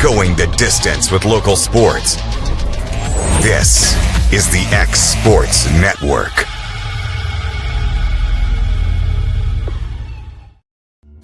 Going the distance with local sports. This is the X Sports Network.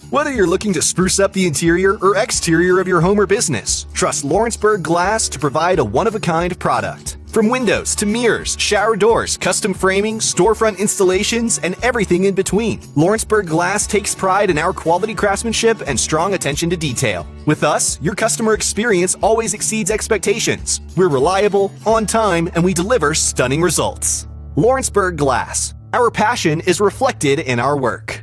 Whether you're looking to spruce up the interior or exterior of your home or business, trust Lawrenceburg Glass to provide a one-of-a-kind product. From windows to mirrors, shower doors, custom framing, storefront installations, and everything in between, Lawrenceburg Glass takes pride in our quality craftsmanship and strong attention to detail. With us, your customer experience always exceeds expectations. We're reliable, on time, and we deliver stunning results. Lawrenceburg Glass. Our passion is reflected in our work.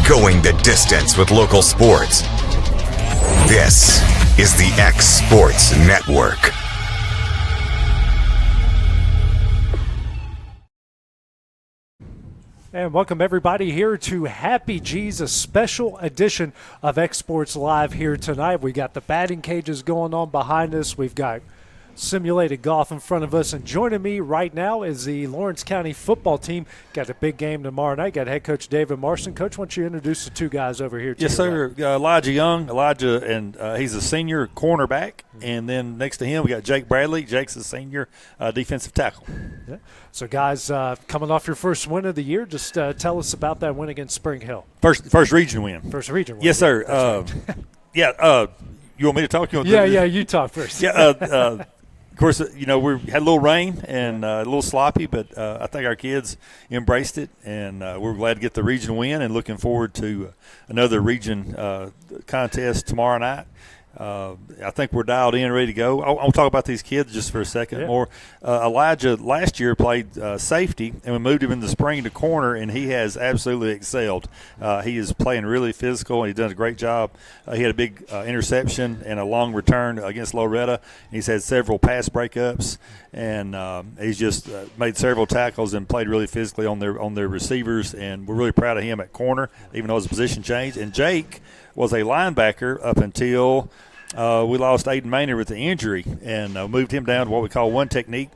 Going the distance with local sports. This is the X Sports Network. And welcome everybody here to Happy G's, a special edition of X Sports Live here tonight. We got the batting cages going on behind us. We've got simulated golf in front of us, and joining me right now is the Lawrence County football team. Got a big game tomorrow night. Got head coach David Marston. Coach, why don't you introduce the two guys over here? Yes, sir. Elijah Young. And he's a senior cornerback. And then next to him, we got Jake Bradley. Jake's a senior defensive tackle. Yeah. So, guys, coming off your first win of the year, just tell us about that win against Spring Hill. First region win. First region win. Yes, sir. Right. You want me to talk? You talk first. Yeah. Of course, we had a little rain and a little sloppy, but I think our kids embraced it, and we're glad to get the region win and looking forward to another region contest tomorrow night. I think we're dialed in, ready to go. I'll talk about these kids just for a second more. Elijah last year played safety, and we moved him in the spring to corner, and he has absolutely excelled. He is playing really physical, and he's done a great job. He had a big interception and a long return against Loretta. He's had several pass breakups, and he's just made several tackles and played really physically on their receivers, and we're really proud of him at corner, even though his position changed. And Jake was a linebacker up until we lost Aiden Maynard with the injury, and moved him down to what we call one technique,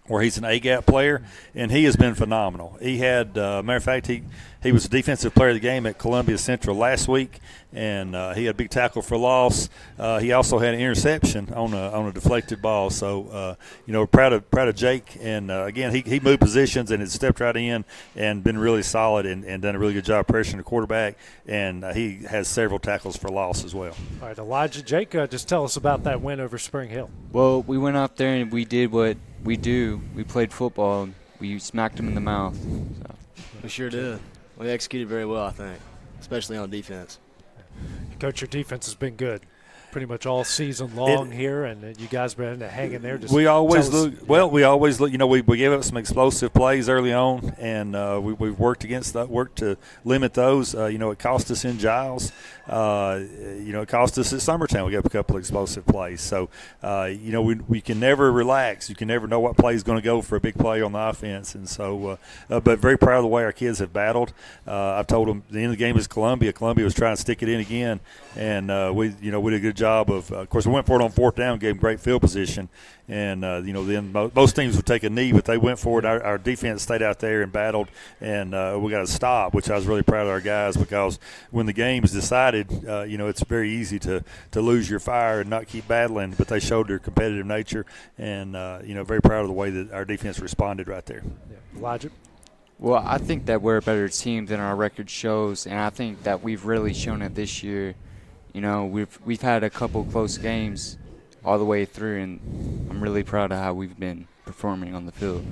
where he's an A-gap player, and he has been phenomenal. He had, matter of fact, he was the defensive player of the game at Columbia Central last week, and he had a big tackle for loss. He also had an interception on a deflected ball. So, we're proud of Jake. And, again, he moved positions and has stepped right in and been really solid and done a really good job pressuring the quarterback. And he has several tackles for loss as well. All right, Elijah, Jake, just tell us about that win over Spring Hill. Well, we went out there and we did what we do. We played football. We smacked them in the mouth. So. We sure did. We executed very well, I think, especially on defense. Coach, your defense has been good pretty much all season long here, and you guys been hanging there. We always look. We gave up some explosive plays early on, and we've worked against that, worked to limit those. It cost us in Giles. It cost us at Summertown. We gave up a couple of explosive plays. So, we can never relax. You can never know what play is going to go for a big play on the offense. And so, but very proud of the way our kids have battled. I've told them the end of the game is Columbia. Columbia was trying to stick it in again, and we did a good job of course, we went for it on fourth down, gave them great field position. And, then most teams would take a knee, but they went for it. Our defense stayed out there and battled, and we got a stop, which I was really proud of our guys, because when the game is decided, it's very easy to lose your fire and not keep battling, but they showed their competitive nature, and, very proud of the way that our defense responded right there. Yeah. Elijah? Well, I think that we're a better team than our record shows, and I think that we've really shown it this year. We've had a couple close games all the way through, and I'm really proud of how we've been performing on the field.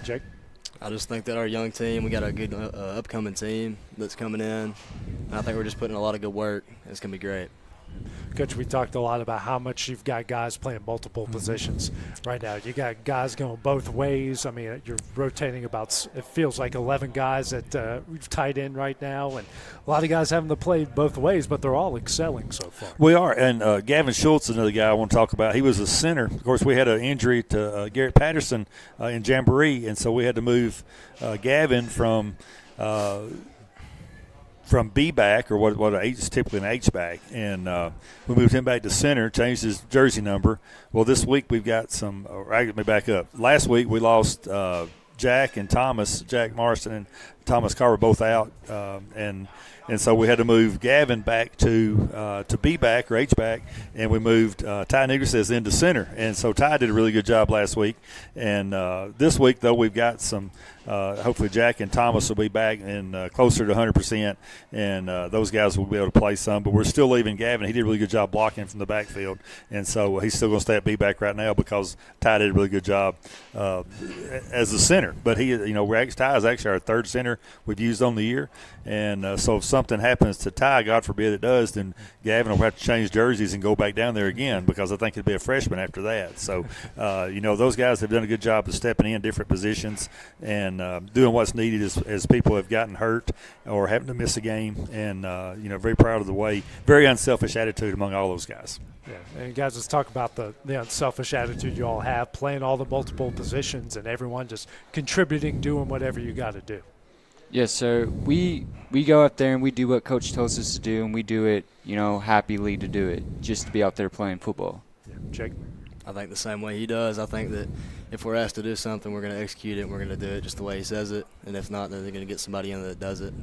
Jake? I just think that our young team, we got a good upcoming team that's coming in. And I think we're just putting in a lot of good work. It's going to be great. Coach, we talked a lot about how much you've got guys playing multiple positions right now. You got guys going both ways. I mean, you're rotating about, it feels like 11 guys that we've tied in right now, and a lot of guys having to play both ways, but they're all excelling so far. We are, and Gavin Schultz is another guy I want to talk about. He was a center. Of course, we had an injury to Garrett Patterson in Jamboree, and so we had to move Gavin from B back, or what is typically an H back, and we moved him back to center, changed his jersey number. Well, this week we've got some. Let me back up. Last week we lost Jack and Thomas, Jack Marston and Thomas Carr were both out, and so we had to move Gavin back to B back or H back, and we moved Ty Negresez into center. And so Ty did a really good job last week, and this week though we've got some. Hopefully Jack and Thomas will be back and closer to 100%, and those guys will be able to play some. But we're still leaving Gavin. He did a really good job blocking from the backfield, and so he's still going to stay at B back right now because Ty did a really good job as a center. But Ty is actually our third center we've used on the year, and so if something happens to Ty, God forbid it does, then Gavin will have to change jerseys and go back down there again because I think he'll be a freshman after that. So those guys have done a good job of stepping in different positions and doing what's needed as people have gotten hurt or having to miss a game, and very proud of the way, very unselfish attitude among all those guys. Yeah, and guys, let's talk about the unselfish attitude you all have, playing all the multiple positions and everyone just contributing, doing whatever you got to do. Yes, sir. We go out there and we do what Coach tells us to do, and we do it, happily to do it, just to be out there playing football. Yeah, Jake? I think the same way he does. I think that if we're asked to do something, we're going to execute it, and we're going to do it just the way he says it. And if not, then they're going to get somebody in that does it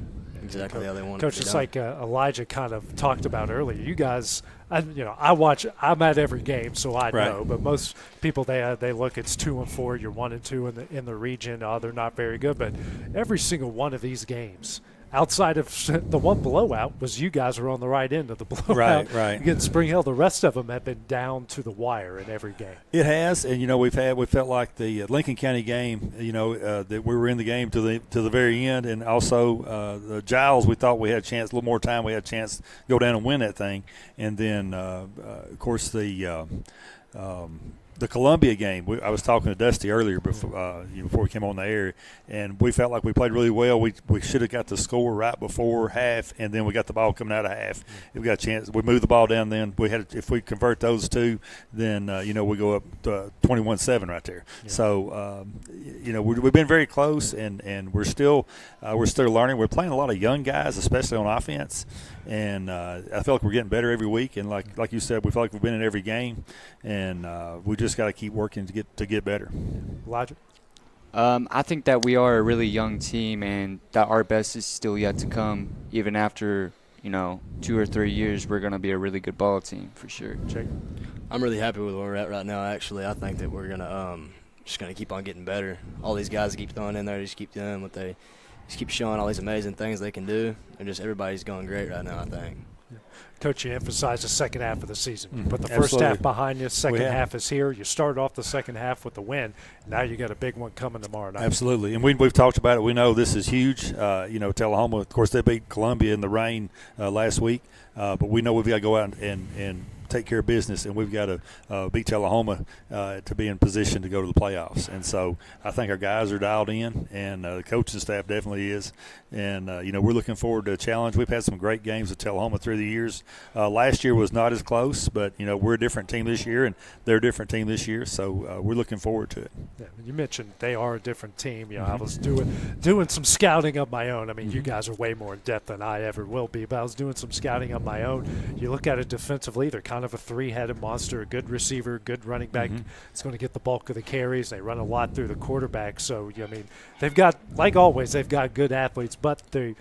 exactly how they want Coach, it to be it's done. like Elijah kind of talked about earlier. You guys, I'm at every game, so I know. But most people, they look, it's 2-4. You're 1-2 in the region. Oh, they're not very good. But every single one of these games, outside of the one blowout, was you guys were on the right end of the blowout. Right. Against Spring Hill, the rest of them have been down to the wire in every game. It has, and we felt like the Lincoln County game, that we were in the game to the very end, and also the Giles, we thought we had a chance, a little more time, we had a chance to go down and win that thing, and then of course the Columbia game, I was talking to Dusty earlier before we came on the air, and we felt like we played really well. We should have got the score right before half, and then we got the ball coming out of half. We got a chance. We moved the ball down. Then if we convert those two, then we go up 21-7 right there. Yeah. So we've been very close, and we're still learning. We're playing a lot of young guys, especially on offense, and I feel like we're getting better every week. And like you said, we feel like we've been in every game, and we just got to keep working to get better. Elijah? I think that we are a really young team, and that our best is still yet to come. Even after 2 or 3 years, we're going to be a really good ball team for sure. Jake? I'm really happy with where we're at right now. Actually, I think that we're gonna just gonna keep on getting better. All these guys keep throwing in there, just keep doing what they just keep showing all these amazing things they can do, and just everybody's going great right now, I think. Coach, you emphasized the second half of the season. You put the first Absolutely. half behind you, second half is here. You started off the second half with the win. Now you got a big one coming tomorrow night. Absolutely, and we've talked about it. We know this is huge. Tullahoma, of course, they beat Columbia in the rain last week, but we know we've got to go out and take care of business, and we've got to beat Tullahoma to be in position to go to the playoffs. And so I think our guys are dialed in, and the coaching staff definitely is. And, we're looking forward to a challenge. We've had some great games with Tullahoma through the years. Last year was not as close, but, we're a different team this year, and they're a different team this year. So we're looking forward to it. Yeah, you mentioned they are a different team. I was doing some scouting of my own. I mean, you guys are way more in depth than I ever will be, but I was doing some scouting of my own. You look at it defensively, they're kind of a three-headed monster, a good receiver, good running back. It's going to get the bulk of the carries. They run a lot through the quarterback. So, they've got, like always, they've got good athletes, but they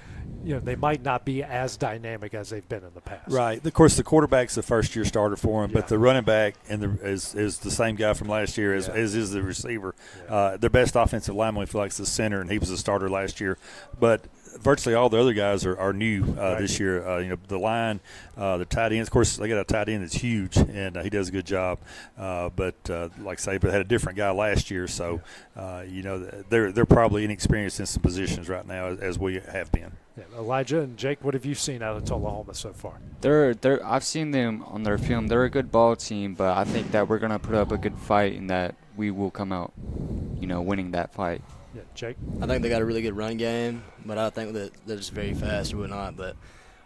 might not be as dynamic as they've been in the past. Right. Of course, the quarterback's the first-year starter for them, but the running back is the same guy from last year as is the receiver. Yeah. Their best offensive lineman, we feel like, is the center, and he was a starter last year. But virtually all the other guys are new this year. The line, the tight ends. Of course, they got a tight end that's huge, and he does a good job. But like I say, but had a different guy last year, so they're probably inexperienced in some positions right now as we have been. Yeah, Elijah and Jake, what have you seen out of Tullahoma so far? I've seen them on their film. They're a good ball team, but I think that we're gonna put up a good fight and that we will come out, winning that fight. Yeah, Jake? I think they got a really good run game, but I think that they're just very fast or whatnot. But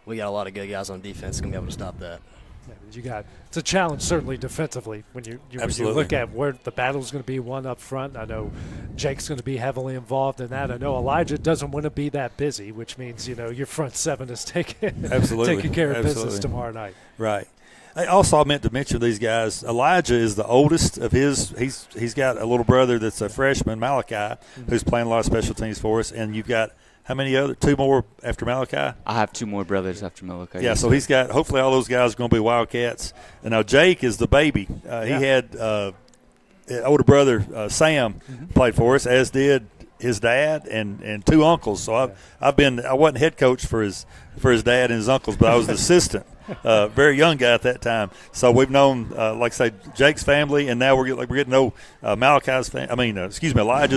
we got a lot of good guys on defense going to be able to stop that. Yeah, it's a challenge certainly defensively when you look at where the battle's going to be won up front. I know Jake's going to be heavily involved in that. I know Elijah doesn't want to be that busy, which means your front seven is taking care of business tomorrow night. Right. I meant to mention these guys. Elijah is the oldest of his. He's got a little brother that's a freshman, Malachi, who's playing a lot of special teams for us. And you've got how many other? Two more after Malachi? I have two more brothers after Malachi. Yeah, so he's got – hopefully all those guys are going to be Wildcats. And now Jake is the baby. He had older brother Sam played for us, as did his dad and two uncles. So I wasn't head coach for his dad and his uncles, but I was an assistant. Very young guy at that time. So we've known, like I say, Jake's family, and now we're getting to know Elijah's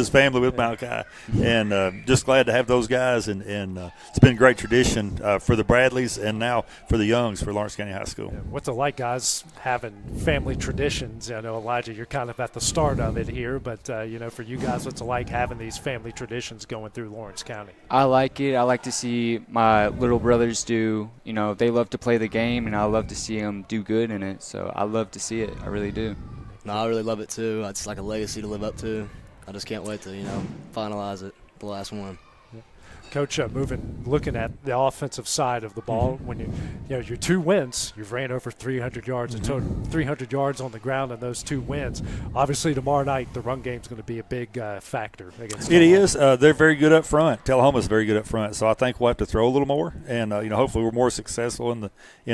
family with Malachi, and just glad to have those guys. And it's been a great tradition for the Bradleys and now for the Youngs for Lawrence County High School. Yeah, what's it like, guys, having family traditions? I know, Elijah, you're kind of at the start of it here, but, for you guys, what's it like having these family traditions going through Lawrence County? I like it. I like to see my little brothers do, they love to play the game, and I love to see them do good in it. So I love to see it. I really do. No, I really love it too. It's like a legacy to live up to. I just can't wait to, finalize it, the last one. Coach, looking at the offensive side of the ball, when your two wins, you've ran over 300 yards, a total 300 yards on the ground in those two wins. Obviously, tomorrow night the run game is going to be a big factor against. It is. They're very good up front. Tullahoma's very good up front, so I think we'll have to throw a little more, and hopefully we're more successful in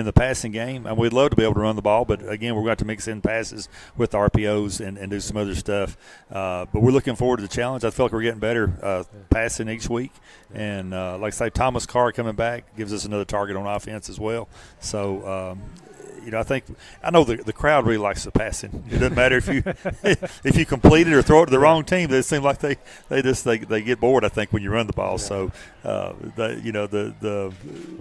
the passing game. And we'd love to be able to run the ball, but again, we're going to mix in passes with RPOs and do some other stuff. But we're looking forward to the challenge. I feel like we're getting better passing each week. And like I say, Thomas Carr coming back gives us another target on offense as well. So, I know the crowd really likes the passing. It doesn't matter if you complete it or throw it to the wrong team. It seems like they get bored, I think, when you run the ball. So, of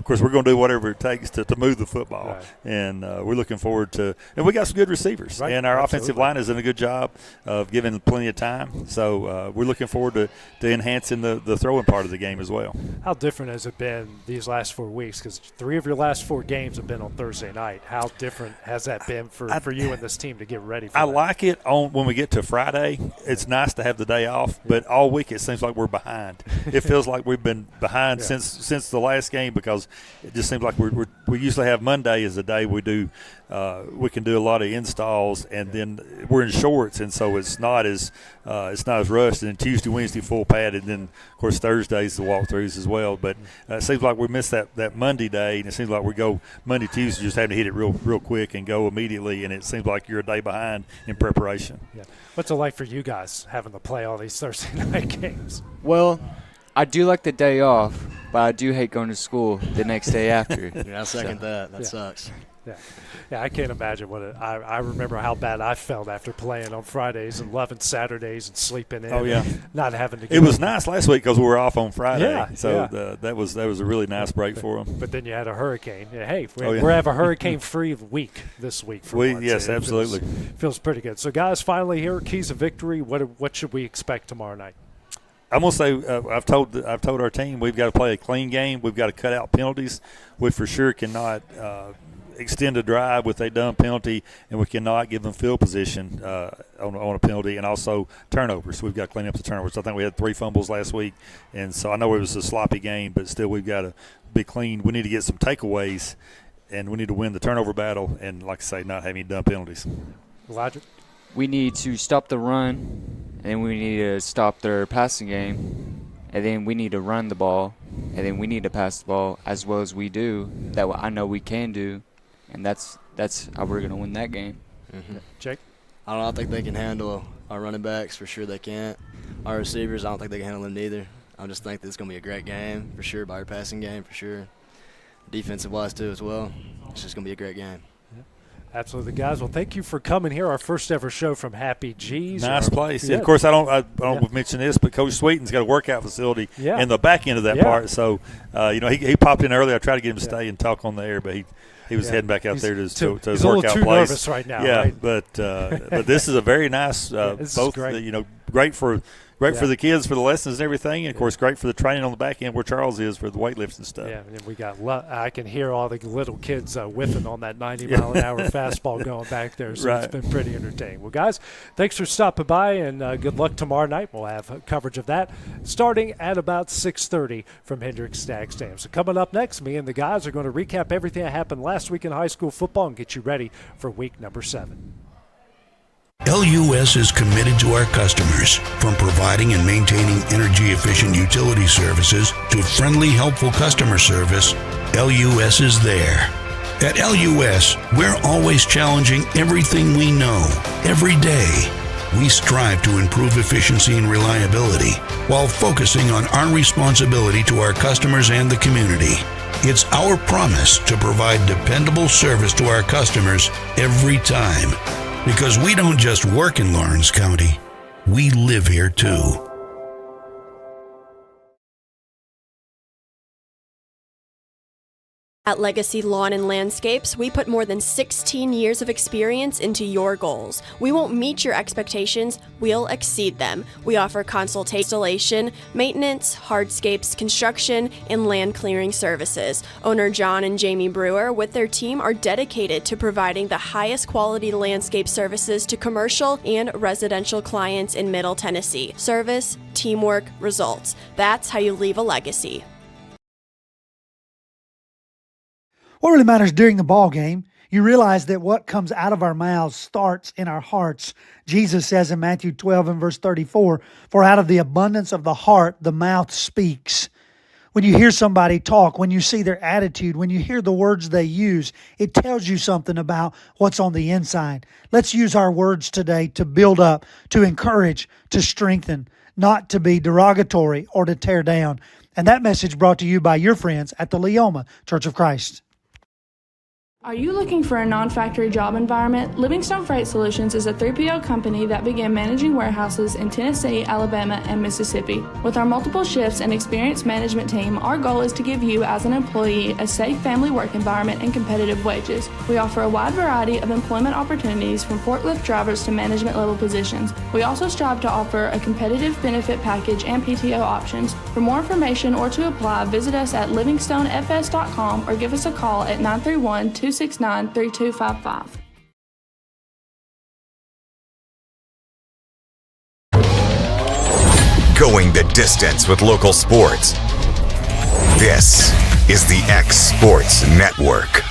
course, we're going to do whatever it takes to move the football. Right. And we're looking forward to – and we got some good receivers. Right. And our offensive line has done a good job of giving plenty of time. So, we're looking forward to enhancing the throwing part of the game as well. How different has it been these last 4 weeks? Because 3 of your last 4 games have been on Thursday night. How different has that been for you and this team to get ready for that? Like it when we get to Friday. It's nice to have the day off, but all week it seems like we're behind. It feels like we've been behind since the last game, because it just seems like we usually have Monday as a day we can do a lot of installs, and then we're in shorts, and so it's not as rushed. And then Tuesday, Wednesday full padded, and then of course Thursdays the walkthroughs as well. But it seems like we missed that Monday day, and it seems like we go Monday, Tuesday, just having to hit it real quick and go immediately, and it seems like you're a day behind in preparation. Yeah. What's it like for you guys having to play all these Thursday night games? Well, I do like the day off, but I do hate going to school the next day after. Yeah, I second that. That sucks. Yeah, I can't imagine I remember how bad I felt after playing on Fridays and loving Saturdays and sleeping in. Oh yeah, not having to. It was nice last week because we were off on Friday. Yeah, so that was a really nice break for them. But then you had a hurricane. Yeah, hey, we're have a hurricane-free week this week. Yes, absolutely. Feels pretty good. So guys, finally here, keys of victory. What should we expect tomorrow night? I'm gonna say I've told our team we've got to play a clean game. We've got to cut out penalties. We for sure cannot extend a drive with a dumb penalty, and we cannot give them field position on a penalty, and also turnovers. We've got to clean up the turnovers. I think we had 3 fumbles last week, and so I know it was a sloppy game, but still we've got to be clean. We need to get some takeaways, and we need to win the turnover battle, and like I say, not have any dumb penalties. Elijah? We need to stop the run, and then we need to stop their passing game, and then we need to run the ball, and then we need to pass the ball as well as we do, that I know we can do. And that's how we're going to win that game. Mm-hmm. Jake? I don't think they can handle our running backs. For sure they can't. Our receivers, I don't think they can handle them neither. I just think that it's going to be a great game for sure, by our passing game for sure. Defensive-wise too as well. It's just going to be a great game. Absolutely, guys. Well, thank you for coming here. Our first ever show from Happy G's. Nice place. Yeah. Of course, I don't mention this, but Coach Sweeten's got a workout facility in the back end of that part. So, he popped in early. I tried to get him to stay and talk on the air, but he was heading back out there to his workout place. He's a little too nervous right now. Yeah, right? but this is a very nice. This is great. Great for the kids for the lessons and everything, and of course great for the training on the back end where Charles is for the weightlifting stuff. Yeah, and we got. I can hear all the little kids whiffing on that 90-mile-an-hour fastball going back there. So It's been pretty entertaining. Well, guys, thanks for stopping by, and good luck tomorrow night. We'll have coverage of that starting at about 6:30 from Hendricks Stag Stadium. So coming up next, me and the guys are going to recap everything that happened last week in high school football and get you ready for week number 7. LUS is committed to our customers, from providing and maintaining energy-efficient utility services to friendly, helpful customer service. LUS is there. At LUS, we're always challenging everything we know, every day. We strive to improve efficiency and reliability while focusing on our responsibility to our customers and the community. It's our promise to provide dependable service to our customers every time. Because we don't just work in Lawrence County, we live here too. At Legacy Lawn and Landscapes, we put more than 16 years of experience into your goals. We won't meet your expectations, we'll exceed them. We offer consultation, installation, maintenance, hardscapes, construction, and land clearing services. Owner John and Jamie Brewer with their team are dedicated to providing the highest quality landscape services to commercial and residential clients in Middle Tennessee. Service, teamwork, results. That's how you leave a legacy. What really matters during the ball game, you realize that what comes out of our mouths starts in our hearts. Jesus says in Matthew 12 and verse 34, "For out of the abundance of the heart, the mouth speaks." When you hear somebody talk, when you see their attitude, when you hear the words they use, it tells you something about what's on the inside. Let's use our words today to build up, to encourage, to strengthen, not to be derogatory or to tear down. And that message brought to you by your friends at the Leoma Church of Christ. Are you looking for a non-factory job environment? Livingstone Freight Solutions is a 3PL company that began managing warehouses in Tennessee, Alabama, and Mississippi. With our multiple shifts and experienced management team, our goal is to give you, as an employee, a safe family work environment and competitive wages. We offer a wide variety of employment opportunities from forklift drivers to management level positions. We also strive to offer a competitive benefit package and PTO options. For more information or to apply, visit us at livingstonefs.com or give us a call at 931-269-3255. Going the distance with local sports. This is the X Sports Network.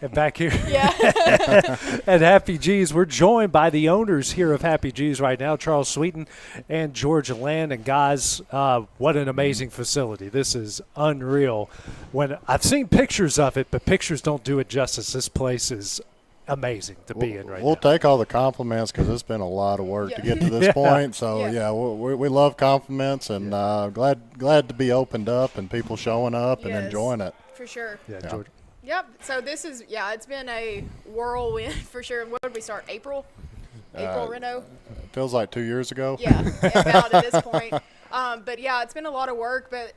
And back here Yeah. at Happy G's, we're joined by the owners here of Happy G's right now, Charles Sweeten and Georgia Land. And guys, what an amazing facility. This is unreal. When I've seen pictures of it, but pictures don't do it justice. This place is amazing to be in right now. We'll take all the compliments because it's been a lot of work to get to this point. So, we love compliments, and glad to be opened up and people showing up and enjoying it. For sure. Yeah, Georgia. Yep. So this is, it's been a whirlwind for sure. When did we start? April, Reno? Feels like 2 years ago. Yeah, about at this point. But it's been a lot of work. But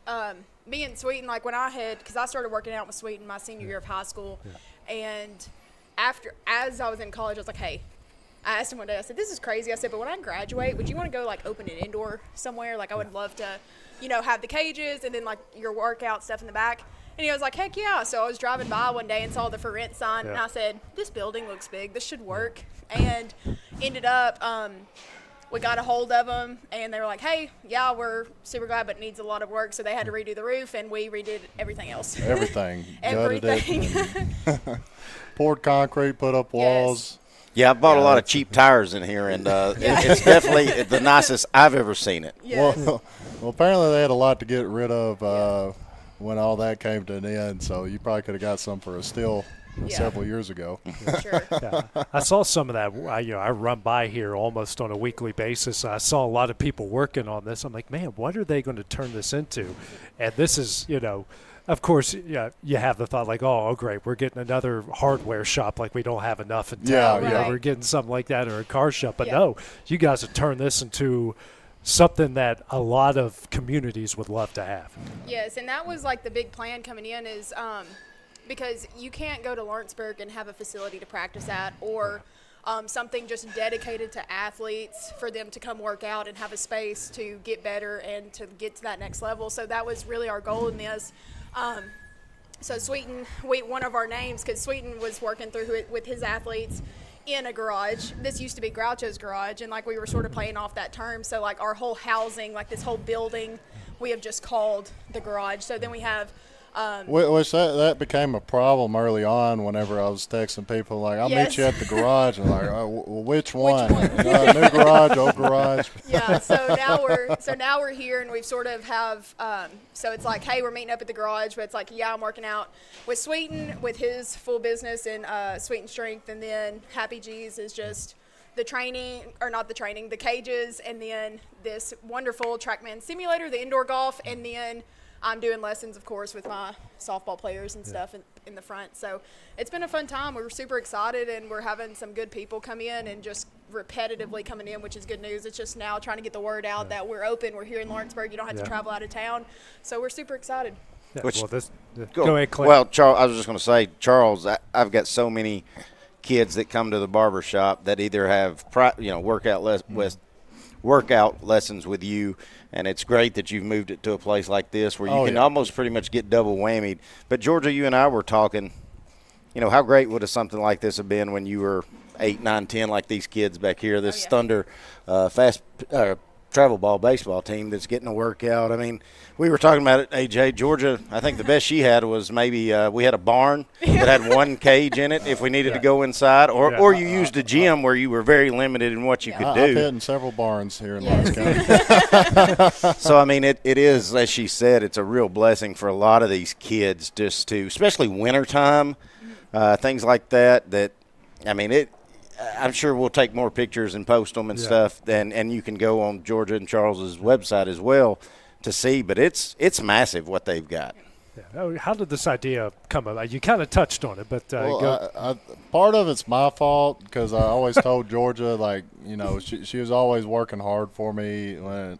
me and Sweeten, when because I started working out with Sweeten my senior year of high school, and as I was in college, I was like, hey, I asked him one day, I said, this is crazy. I said, but when I graduate, would you want to go open an indoor somewhere? I would love to, have the cages and then your workout stuff in the back. And he was like, heck yeah. So I was driving by one day and saw the for rent sign, and I said, this building looks big. This should work. And ended up, we got a hold of them, and they were like, hey, we're super glad, but it needs a lot of work. So they had to redo the roof, and we redid everything else. Everything. Everything. Poured concrete, put up walls. Yeah, I bought a lot of cheap tires in here, and it's definitely the nicest I've ever seen it. Yes. Well, apparently they had a lot to get rid of when all that came to an end, so you probably could have got some for a steal several years ago. Sure. Yeah. I saw some of that. I run by here almost on a weekly basis. I saw a lot of people working on this. I'm like, man, what are they going to turn this into? And this is, of course, you have the thought like, oh, great, we're getting another hardware shop like we don't have enough in town. Yeah. We're getting something like that, or a car shop. But no, you guys have turned this into something that a lot of communities would love to have. Yes, and that was like the big plan coming in is because you can't go to Lawrenceburg and have a facility to practice at, or something just dedicated to athletes for them to come work out and have a space to get better and to get to that next level. So that was really our goal in this. So Sweeten, one of our names, because Sweeten was working through it with his athletes in a garage. This used to be Groucho's garage, and like we were sort of playing off that term. So like our whole housing, like this whole building, we have just called the garage. So then we have which that became a problem early on whenever I was texting people like, I'll meet you at the garage. And like, which one? New garage, old garage. Yeah, so now we're here, and we've sort of have so it's like, hey, we're meeting up at the garage, but it's like, yeah, I'm working out with Sweeten with his full business in Sweeten Strength, and then Happy G's is just the cages, and then this wonderful TrackMan simulator, the indoor golf, and then I'm doing lessons, of course, with my softball players and stuff in the front. So it's been a fun time. We were super excited, and we're having some good people come in and just repetitively coming in, which is good news. It's just now trying to get the word out that we're open. We're here in Lawrenceburg. You don't have to travel out of town. So we're super excited. Yeah, Which, go ahead, Clint. Well, Charles, I was just going to say, Charles, I've got so many kids that come to the barber shop that either have workout lessons with you, and it's great that you've moved it to a place like this where you can almost pretty much get double whammied. But Georgia, you and I were talking, how great would something like this have been when you were 8, 9, 10, like these kids back here, this Thunder fast travel ball baseball team that's getting a workout. I mean, we were talking about it, AJ. Georgia, I think the best she had was maybe we had a barn that had one cage in it if we needed to go inside, or you used a gym where you were very limited in what you could do. I've hit in several barns here in Lawrence County. So, I mean, it is, as she said, it's a real blessing for a lot of these kids just to, especially wintertime, things like that, I mean, I'm sure we'll take more pictures and post them and stuff, and you can go on Georgia and Charles's website as well to see. But it's massive what they've got. Yeah. How did this idea come about? You kind of touched on it, but part of it's my fault because I always told Georgia, like, she was always working hard for me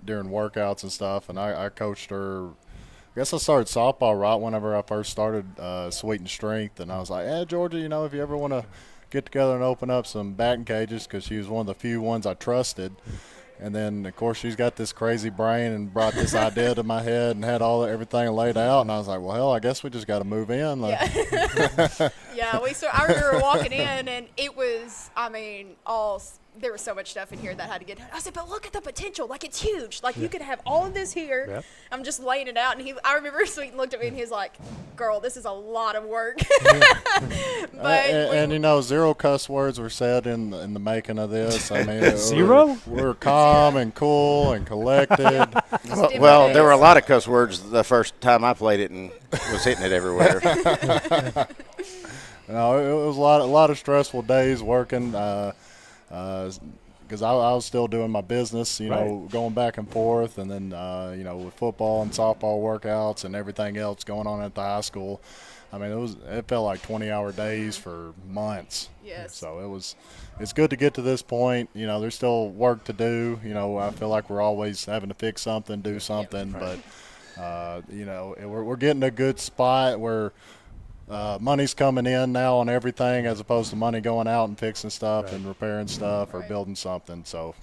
during workouts and stuff, and I coached her. I guess I started softball right whenever I first started Sweeten Strength, and I was like, hey, Georgia, if you ever want to get together and open up some batting cages, because she was one of the few ones I trusted. And then, of course, she's got this crazy brain and brought this idea to my head and had everything laid out. And I was like, well, hell, I guess we just got to move in. Like. Yeah, I remember walking in, and it was, there was so much stuff in here that had to get done. I said, but look at the potential. Like, it's huge. Like, you could have all of this here. Yep. I'm just laying it out. And I remember Sweeten looked at me, and he's like, girl, this is a lot of work. But zero cuss words were said in the making of this. I mean, zero? We're calm and cool and collected. Well, there were a lot of cuss words the first time I played it and was hitting it everywhere. No, it was a lot of stressful days working. Because I was still doing my business, going back and forth, and then, with football and softball workouts and everything else going on at the high school. I mean, it felt like 20-hour days for months. Yes. So it's good to get to this point. There's still work to do. I feel like we're always having to fix something, do something, but we're getting a good spot where money's coming in now on everything as opposed to money going out and fixing stuff and repairing stuff or building something. So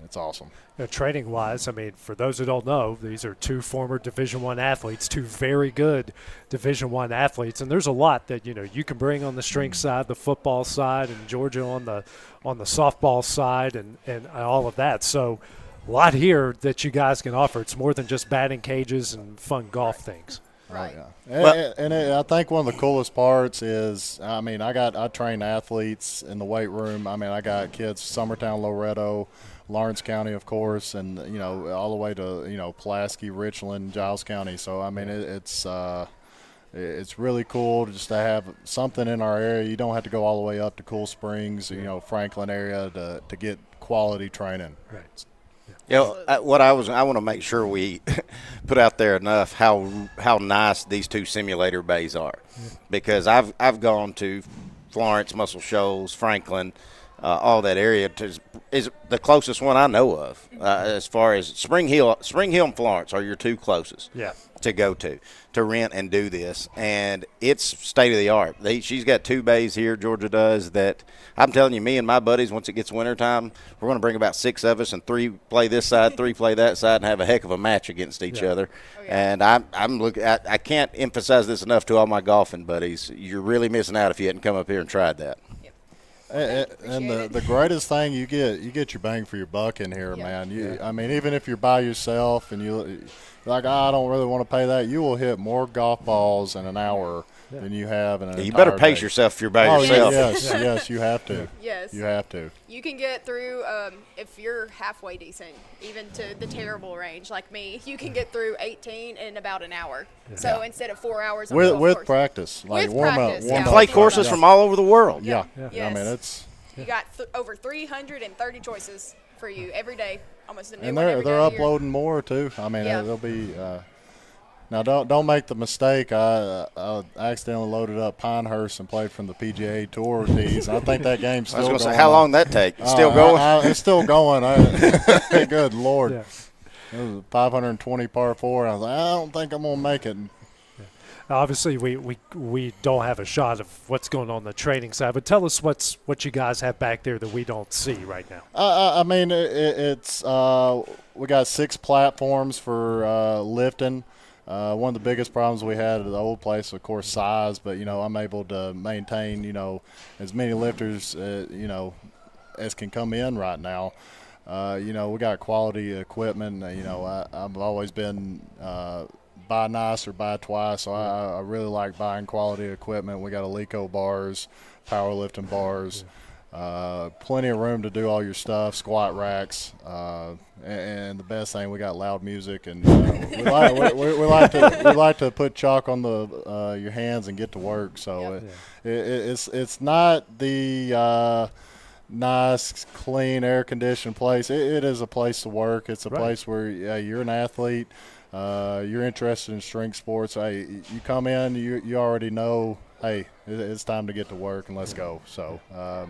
it's awesome. Training-wise, I mean, for those who don't know, these are two former Division I athletes, two very good Division I athletes, and there's a lot that you can bring on the strength side, the football side, and Georgia on the softball side, and all of that. So a lot here that you guys can offer. It's more than just batting cages and fun golf things. Right. I think one of the coolest parts is, I train athletes in the weight room. I mean, I got kids Summertown, Loretto, Lawrence County, of course, and all the way to Pulaski, Richland, Giles County. So I mean, it's it's really cool just to have something in our area. You don't have to go all the way up to Cool Springs, Franklin area to get quality training. Right. What I want to make sure we put out there enough how nice these two simulator bays are, because I've gone to Florence, Muscle Shoals, Franklin, all that area is the closest one I know of. As far as Spring Hill and Florence are your two closest. Yeah. To go to rent and do this, and it's state of the art. She's got 2 bays here, Georgia does, that I'm telling you, me and my buddies, once it gets wintertime, we're going to bring about 6 of us, and 3 play this side, 3 play that side, and have a heck of a match against each other. Oh, yeah. And I'm looking. I can't emphasize this enough to all my golfing buddies. You're really missing out if you hadn't come up here and tried that. And the greatest thing, you get your bang for your buck in here, man. I mean, even if you're by yourself and you like, I don't really want to pay that, you will hit more golf balls in an hour than you have in an entire You better pace day. yourself if you're by yourself. Yes, you have to. Yes. You have to. You can get through, if you're halfway decent, even to the terrible range like me, you can get through 18 in about an hour. Yeah. So instead of 4 hours on with practice, like with warm practice, up. And play courses from all over the world. Yeah. Yes. I mean, it's. You got over 330 choices for you every day, almost a new and one every they're day uploading more too. I mean, they'll be. Now don't make the mistake. I accidentally loaded up Pinehurst and played from the PGA Tour tees. I think that game's still going. Say, how long that take? It's still going. It's still going. Good Lord. Yeah. It was a 520 par 4. I was like, I don't think I'm gonna make it. Obviously, we don't have a shot of what's going on the training side, but tell us what you guys have back there that we don't see right now. I mean, it's we got 6 platforms for lifting. One of the biggest problems we had at the old place, of course, size. But I'm able to maintain as many lifters as can come in right now. We got quality equipment. I've always been. Buy nice or buy twice. So I really like buying quality equipment. We got Alico bars, powerlifting bars, plenty of room to do all your stuff, squat racks, and the best thing, we got loud music, and we like to put chalk on your hands and get to work. So it's not the nice, clean, air-conditioned place. It is a place to work. It's a place where you're an athlete. You're interested in strength sports. Hey, you come in, you already know, hey, it's time to get to work and let's go. So I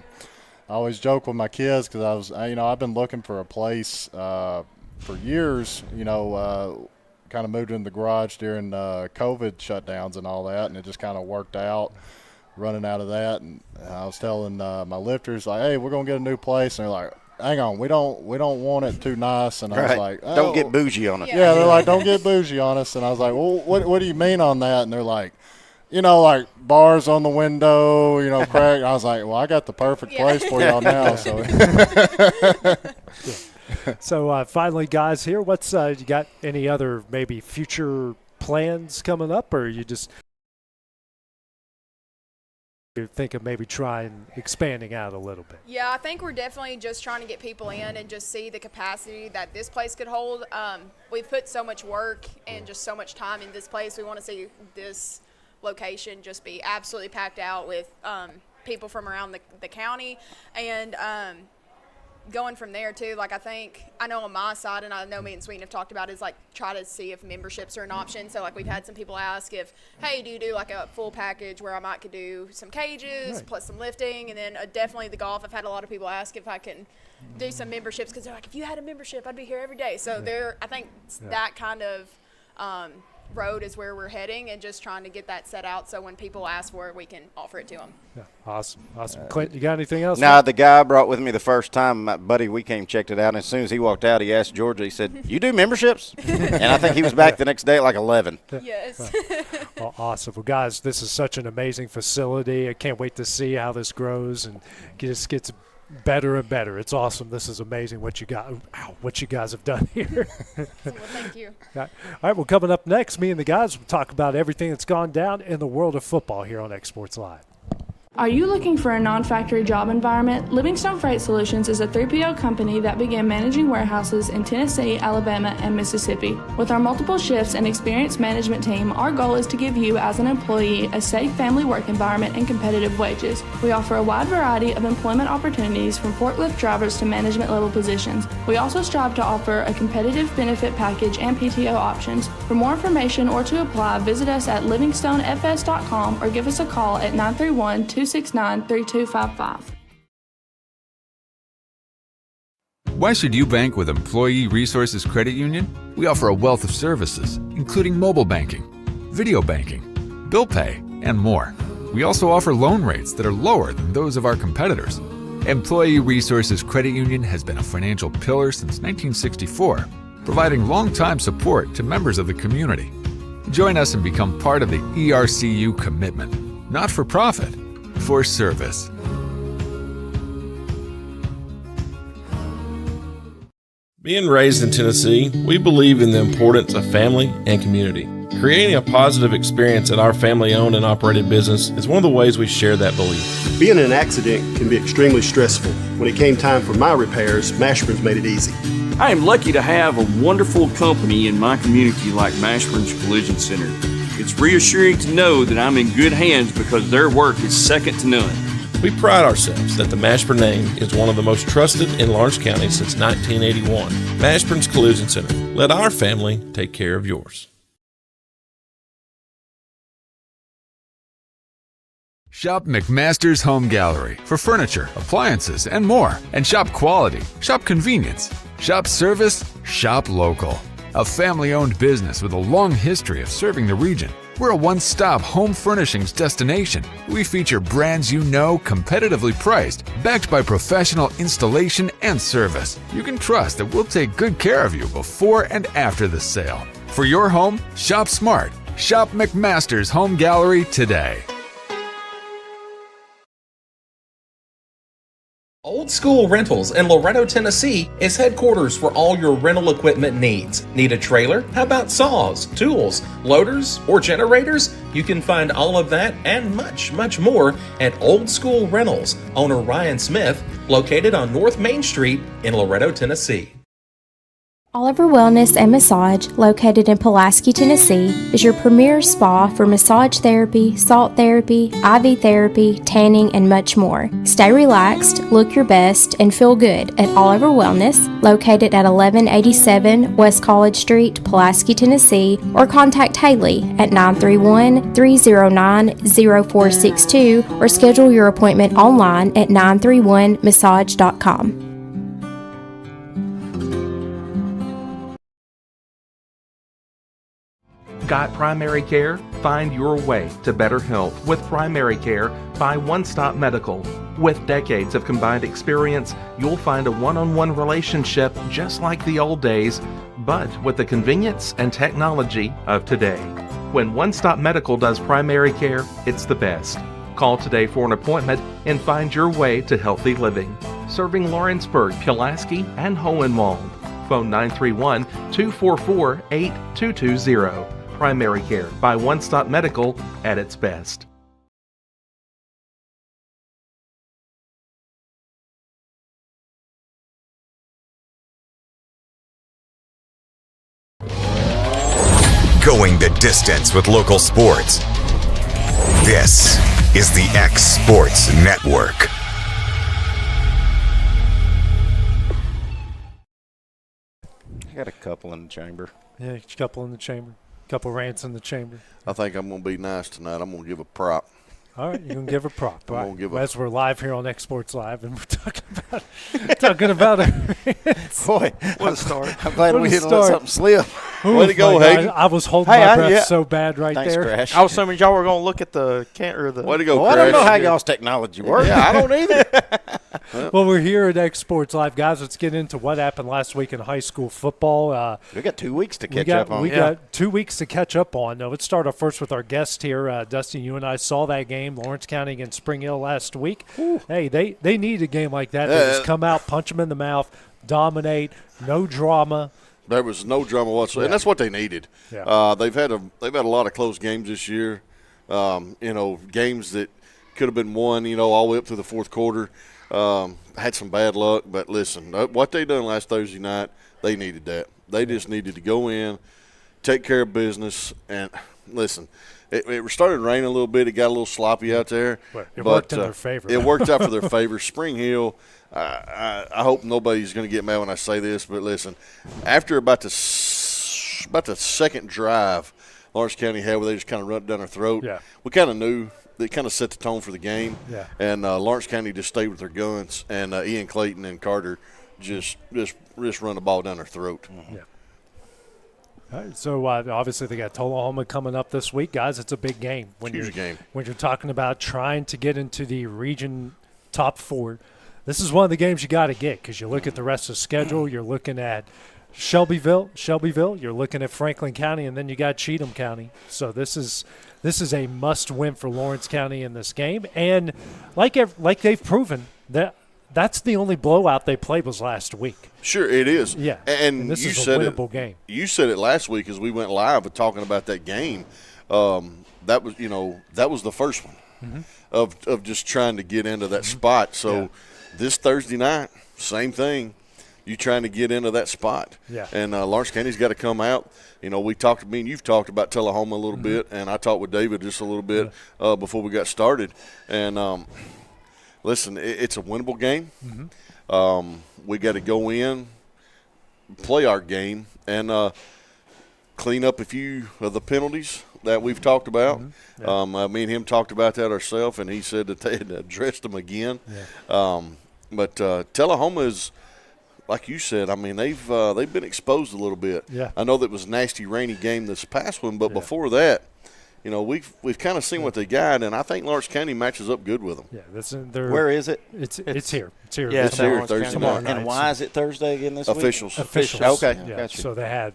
always joke with my kids because I've been looking for a place for years, kind of moved in the garage during COVID shutdowns and all that, and it just kind of worked out running out of that. And I was telling my lifters, like, hey, we're going to get a new place. And they're like, hang on, we don't want it too nice. And I was like, oh. Don't get bougie on it. Yeah, they're like, don't get bougie on us. And I was like, well, what do you mean on that? And they're like, like bars on the window, crack. I was like, well, I got the perfect place for y'all now. So, so finally, guys, here, what's you got any other maybe future plans coming up, or you just think of maybe trying expanding out a little bit? Yeah, I think we're definitely just trying to get people in and just see the capacity that this place could hold. We've put so much work and just so much time in this place. We want to see this location just be absolutely packed out with people from around the county, and going from there too. Like, I know on my side, and I know me and Sweeten have talked about, is like try to see if memberships are an option. So like we've had some people ask if, hey, do you do like a full package where I could do some cages plus some lifting, and then definitely the golf. I've had a lot of people ask if I can do some memberships because they're like, if you had a membership, I'd be here every day. So I think that kind of road is where we're heading, and just trying to get that set out so when people ask for it, we can offer it to them. Yeah, awesome. Clint, you got anything else? No, the guy I brought with me the first time, my buddy, we came checked it out, and as soon as he walked out, he asked Georgia, he said, you do memberships? And I think he was back the next day at like 11. Yes. Well, awesome. Well, guys, this is such an amazing facility. I can't wait to see how this grows and just gets better and better. It's awesome. This is amazing what you guys have done here. Well, thank you. All right, well, coming up next, me and the guys will talk about everything that's gone down in the world of football here on X Sports Live. Are you looking for a non-factory job environment? Livingstone Freight Solutions is a 3PL company that began managing warehouses in Tennessee, Alabama, and Mississippi. With our multiple shifts and experienced management team, our goal is to give you as an employee a safe family work environment and competitive wages. We offer a wide variety of employment opportunities from forklift drivers to management level positions. We also strive to offer a competitive benefit package and PTO options. For more information or to apply, visit us at livingstonefs.com or give us a call at 931-269-3255. Why should you bank with Employee Resources Credit Union? We offer a wealth of services, including mobile banking, video banking, bill pay, and more. We also offer loan rates that are lower than those of our competitors. Employee Resources Credit Union has been a financial pillar since 1964, providing long-time support to members of the community. Join us and become part of the ERCU commitment, not for profit, for service. Being raised in Tennessee, we believe in the importance of family and community. Creating a positive experience at our family-owned and operated business is one of the ways we share that belief. Being in an accident can be extremely stressful. When it came time for my repairs, Mashburn's made it easy. I am lucky to have a wonderful company in my community like Mashburn's Collision Center. It's reassuring to know that I'm in good hands because their work is second to none. We pride ourselves that the Mashburn name is one of the most trusted in Lawrence County since 1981. Mashburn's Collision Center. Let our family take care of yours. Shop McMaster's Home Gallery for furniture, appliances, and more. And shop quality, shop convenience, shop service, shop local. A family-owned business with a long history of serving the region. We're a one-stop home furnishings destination. We feature brands you know, competitively priced, backed by professional installation and service. You can trust that we'll take good care of you before and after the sale. For your home, shop smart. Shop McMaster's Home Gallery today. Old School Rentals in Loretto, Tennessee is headquarters for all your rental equipment needs. Need a trailer? How about saws, tools, loaders, or generators? You can find all of that and much, much more at Old School Rentals. Owner Ryan Smith, located on North Main Street in Loretto, Tennessee. Oliver Wellness and Massage, located in Pulaski, Tennessee, is your premier spa for massage therapy, salt therapy, IV therapy, tanning, and much more. Stay relaxed, look your best, and feel good at Oliver Wellness, located at 1187 West College Street, Pulaski, Tennessee, or contact Haley at 931-309-0462 or schedule your appointment online at 931massage.com. Got primary care? Find your way to better health with primary care by One Stop Medical. With decades of combined experience, you'll find a one-on-one relationship just like the old days, but with the convenience and technology of today. When One Stop Medical does primary care, it's the best. Call today for an appointment and find your way to healthy living. Serving Lawrenceburg, Pulaski, and Hohenwald. Phone 931-244-8220. Primary care by One Stop Medical at its best. Going the distance with local sports. This is the X Sports Network. I got a couple in the chamber. Yeah, a couple in the chamber. Couple rants in the chamber. I think I'm going to be nice tonight. I'm going to give a prop. All right, you're going to give a prop. I'm going to give as we're live here on X Sports Live, and we're talking about it. Boy, what a start. I'm glad we didn't let something slip. Way to go, Hayden. I was holding my breath so bad Thanks, there. Crash. I was assuming y'all were going to look at the Way to go, Crash. I don't know how y'all's technology works. Yeah, I don't either. Well, we're here at X Sports Live. Guys, let's get into what happened last week in high school football. We got 2 weeks to catch up on. We got 2 weeks to catch up on. Let's start off first with our guest here. Dustin, you and I saw that game, Lawrence County against Spring Hill last week. Ooh. Hey, they need a game like that. They just come out, punch them in the mouth, dominate, no drama. There was no drama whatsoever, and that's what they needed. Yeah. They've had a lot of close games this year. Games that could have been won, all the way up to the fourth quarter. Had some bad luck, but listen, what they done last Thursday night, they needed that. They just needed to go in, take care of business, and listen. It started raining a little bit. It got a little sloppy out there. It worked in their favor. It worked out for their favor. Spring Hill, I hope nobody's going to get mad when I say this, but listen, after about the second drive Lawrence County had where they just kind of run it down their throat, we kind of knew they kind of set the tone for the game. Yeah. And Lawrence County just stayed with their guns, and Ian Clayton and Carter just run the ball down their throat. Yeah. All right, so obviously they got Tullahoma coming up this week, guys. It's a big game. Huge game. When you're talking about trying to get into the region top 4, this is one of the games you got to get because you look at the rest of the schedule. You're looking at Shelbyville. You're looking at Franklin County, and then you got Cheatham County. So this is a must-win for Lawrence County in this game. And like they've proven that's the only blowout they played was last week. Sure, it is. Yeah, and this you is a said winnable game. You said it last week as we went live talking about that game. That was the first one of just trying to get into that spot. So this Thursday night, same thing. You trying to get into that spot. Yeah. And Lawrence County's got to come out. Me and you've talked about Tullahoma a little bit, and I talked with David just a little bit before we got started. And listen, it's a winnable game. We got to go in, play our game, and clean up a few of the penalties that we've talked about. Me and him talked about that ourselves, and he said that they had addressed them again. But Tullahoma is, like you said, I mean, they've been exposed a little bit. Yeah. I know that was a nasty, rainy game this past one, but before that, we've kind of seen what they got, and I think Lawrence County matches up good with them. Yeah, where is it? It's here. It's here. Yeah, it's here Thursday night. And why is it Thursday again this week? Officials. Okay, Yeah. gotcha. So they had,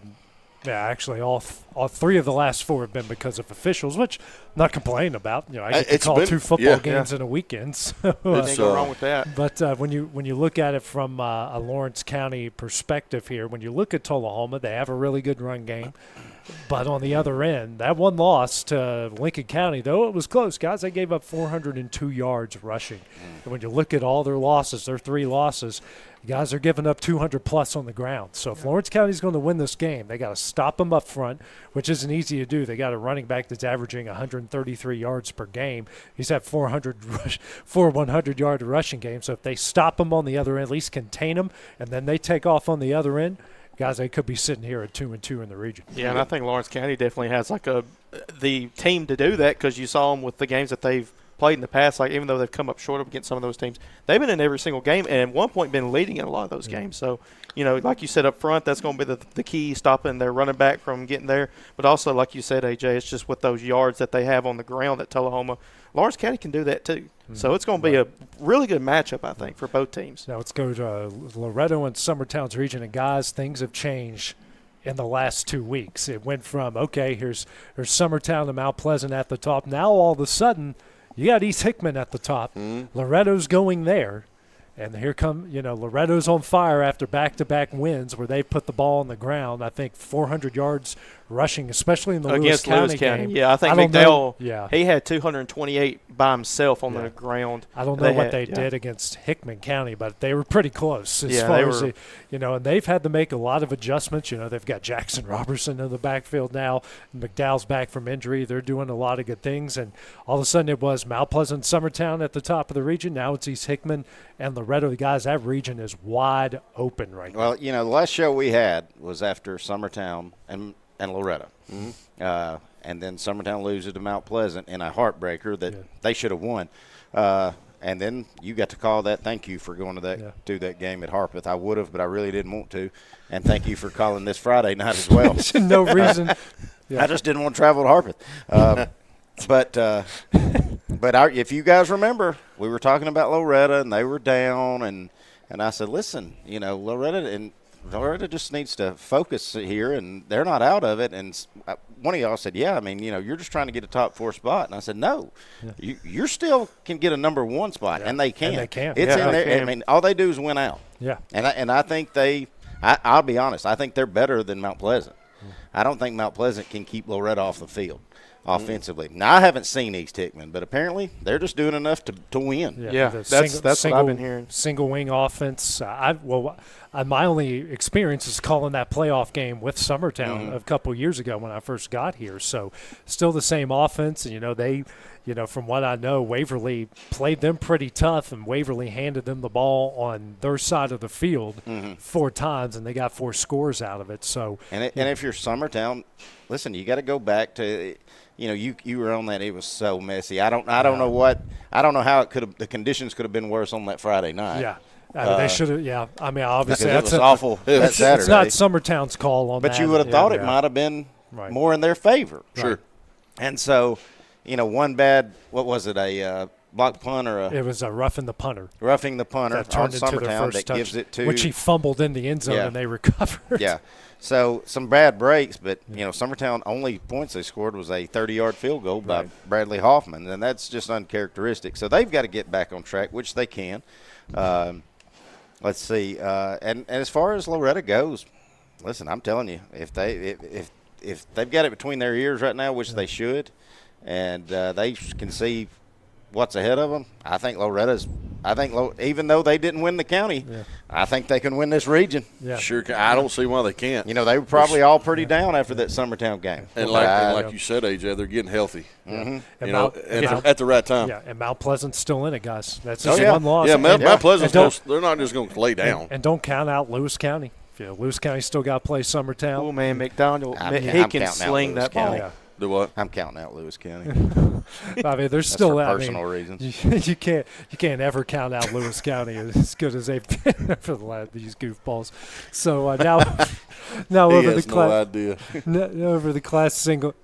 actually all 3 of the last 4 have been because of officials, which I'm not complaining about. I get to call 2 football games in a weekend. So, can't go wrong with that. But when you look at it from a Lawrence County perspective here, when you look at Tullahoma, they have a really good run game. But on the other end, that one loss to Lincoln County, though it was close, guys, they gave up 402 yards rushing. And when you look at all their losses, their 3 losses, guys are giving up 200-plus on the ground. So if Lawrence County's going to win this game, they got to stop them up front, which isn't easy to do. They got a running back that's averaging 133 yards per game. He's had 4 100-yard rushing games. So if they stop them on the other end, at least contain them, and then they take off on the other end, guys, they could be sitting here at 2-2 in the region. Yeah, and I think Lawrence County definitely has the team to do that because you saw them with the games that they've played in the past. Like even though they've come up short against some of those teams, they've been in every single game and at one point been leading in a lot of those games. So like you said up front, that's going to be the key, stopping their running back from getting there. But also, like you said, AJ, it's just with those yards that they have on the ground at Tullahoma. Lawrence County can do that too. So it's going to be a really good matchup, I think, for both teams. Now let's go to Loretto and Summertown's region. And, guys, things have changed in the last 2 weeks. It went from, here's Summertown to Mount Pleasant at the top. Now all of a sudden you got East Hickman at the top. Loretto's going there. And here Loretto's on fire after back-to-back wins where they put the ball on the ground. I think 400 yards rushing, especially in the Lewis County game. Yeah, I think McDowell, he had 228 by himself on the ground. I don't know what they did against Hickman County, but they were pretty close as far as, and they've had to make a lot of adjustments. They've got Jackson Robertson in the backfield now. McDowell's back from injury. They're doing a lot of good things. And all of a sudden it was Mount Pleasant, Summertown at the top of the region. Now it's East Hickman and Loretto. Guys, that region is wide open right now. Well, the last show we had was after Summertown and Loretto. And then Summertown loses to Mount Pleasant in a heartbreaker that they should have won. And then you got to call that. Thank you for going to that game at Harpeth. I would have, but I really didn't want to. And thank you for calling this Friday night as well. No reason. I just didn't want to travel to Harpeth. But if you guys remember, we were talking about Loretta and they were down, and I said, listen, Loretta just needs to focus here, and they're not out of it. And one of y'all said, you're just trying to get a top 4 spot. And I said, no, you still can get a number 1 spot, and they can. And they can. It's in there. All they do is win out. Yeah. And I think I'll be honest, I think they're better than Mount Pleasant. I don't think Mount Pleasant can keep Loretta off the field. offensively. Now, I haven't seen East Hickman, but apparently they're just doing enough to win. Yeah, that's what I've been hearing. Single wing offense. My only experience is calling that playoff game with Summertown a couple years ago when I first got here. So still the same offense, and from what I know, Waverly played them pretty tough, and Waverly handed them the ball on their side of the field 4 times, and they got 4 scores out of it. So, and if you're Summertown, listen, you got to go back to, you were on that. It was so messy. I don't know how the conditions could have been worse on that Friday night. Yeah. They should have. Yeah, obviously it was awful. That Saturday. It's not Summertown's call on that. But you would have thought it might have been more in their favor. Sure. And so, one bad, what was it, a block punt or it was a roughing the punter. Roughing the punter that turned on into their Summertown first that gives it to. Which he fumbled in the end zone and they recovered. Yeah. So some bad breaks, but, Summertown only points they scored was a 30-yard field goal by Bradley Hoffman, and that's just uncharacteristic. So they've got to get back on track, which they can. Let's see. And as far as Loretta goes, listen, I'm telling you, if they've got it between their ears right now, which they should, and they can see what's ahead of them, I think even though they didn't win the county, I think they can win this region. Yeah. Sure, I don't see why they can't. They were probably all pretty down after that Summertown game. And like you said, AJ, they're getting healthy. At the right time. Yeah, and Mount Pleasant's still in it, guys. That's just one loss. Yeah, Mount Pleasant's they're not just going to lay down. And don't count out Lewis County. Lewis County still got to play Summertown. Oh, man, McDonald, he can sling that ball. Yeah. Do what? I'm counting out Lewis County. There's still for personal reasons. You can't ever count out Lewis County as good as they've been for these goofballs. So now over the class. Over the class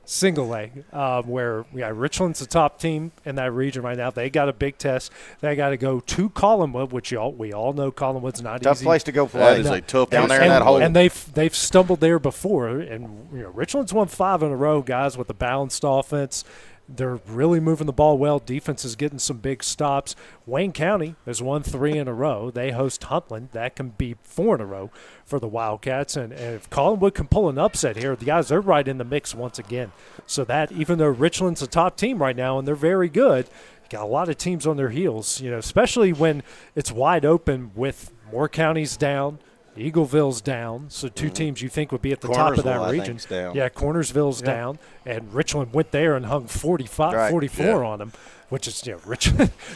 single A, where Richland's the top team in that region right now. They got a big test. They got to go to Collinwood, which we all know Collinwood's not tough easy. Place to go play. That is a tough down there in that hole. And they've stumbled there before. And Richland's won 5 in a row, guys, with a balanced offense. They're really moving the ball well. Defense is getting some big stops. Wayne County has won 3 in a row. They host Huntland. That can be 4 in a row for the Wildcats. And if Collinwood can pull an upset here, the guys, they're right in the mix once again. So that, even though Richland's a top team right now and they're very good, got a lot of teams on their heels, especially when it's wide open with more counties down. Eagleville's down, so 2 teams you think would be at the top of that region. Yeah, Cornersville's down, and Richland went there and hung 44 on them, which is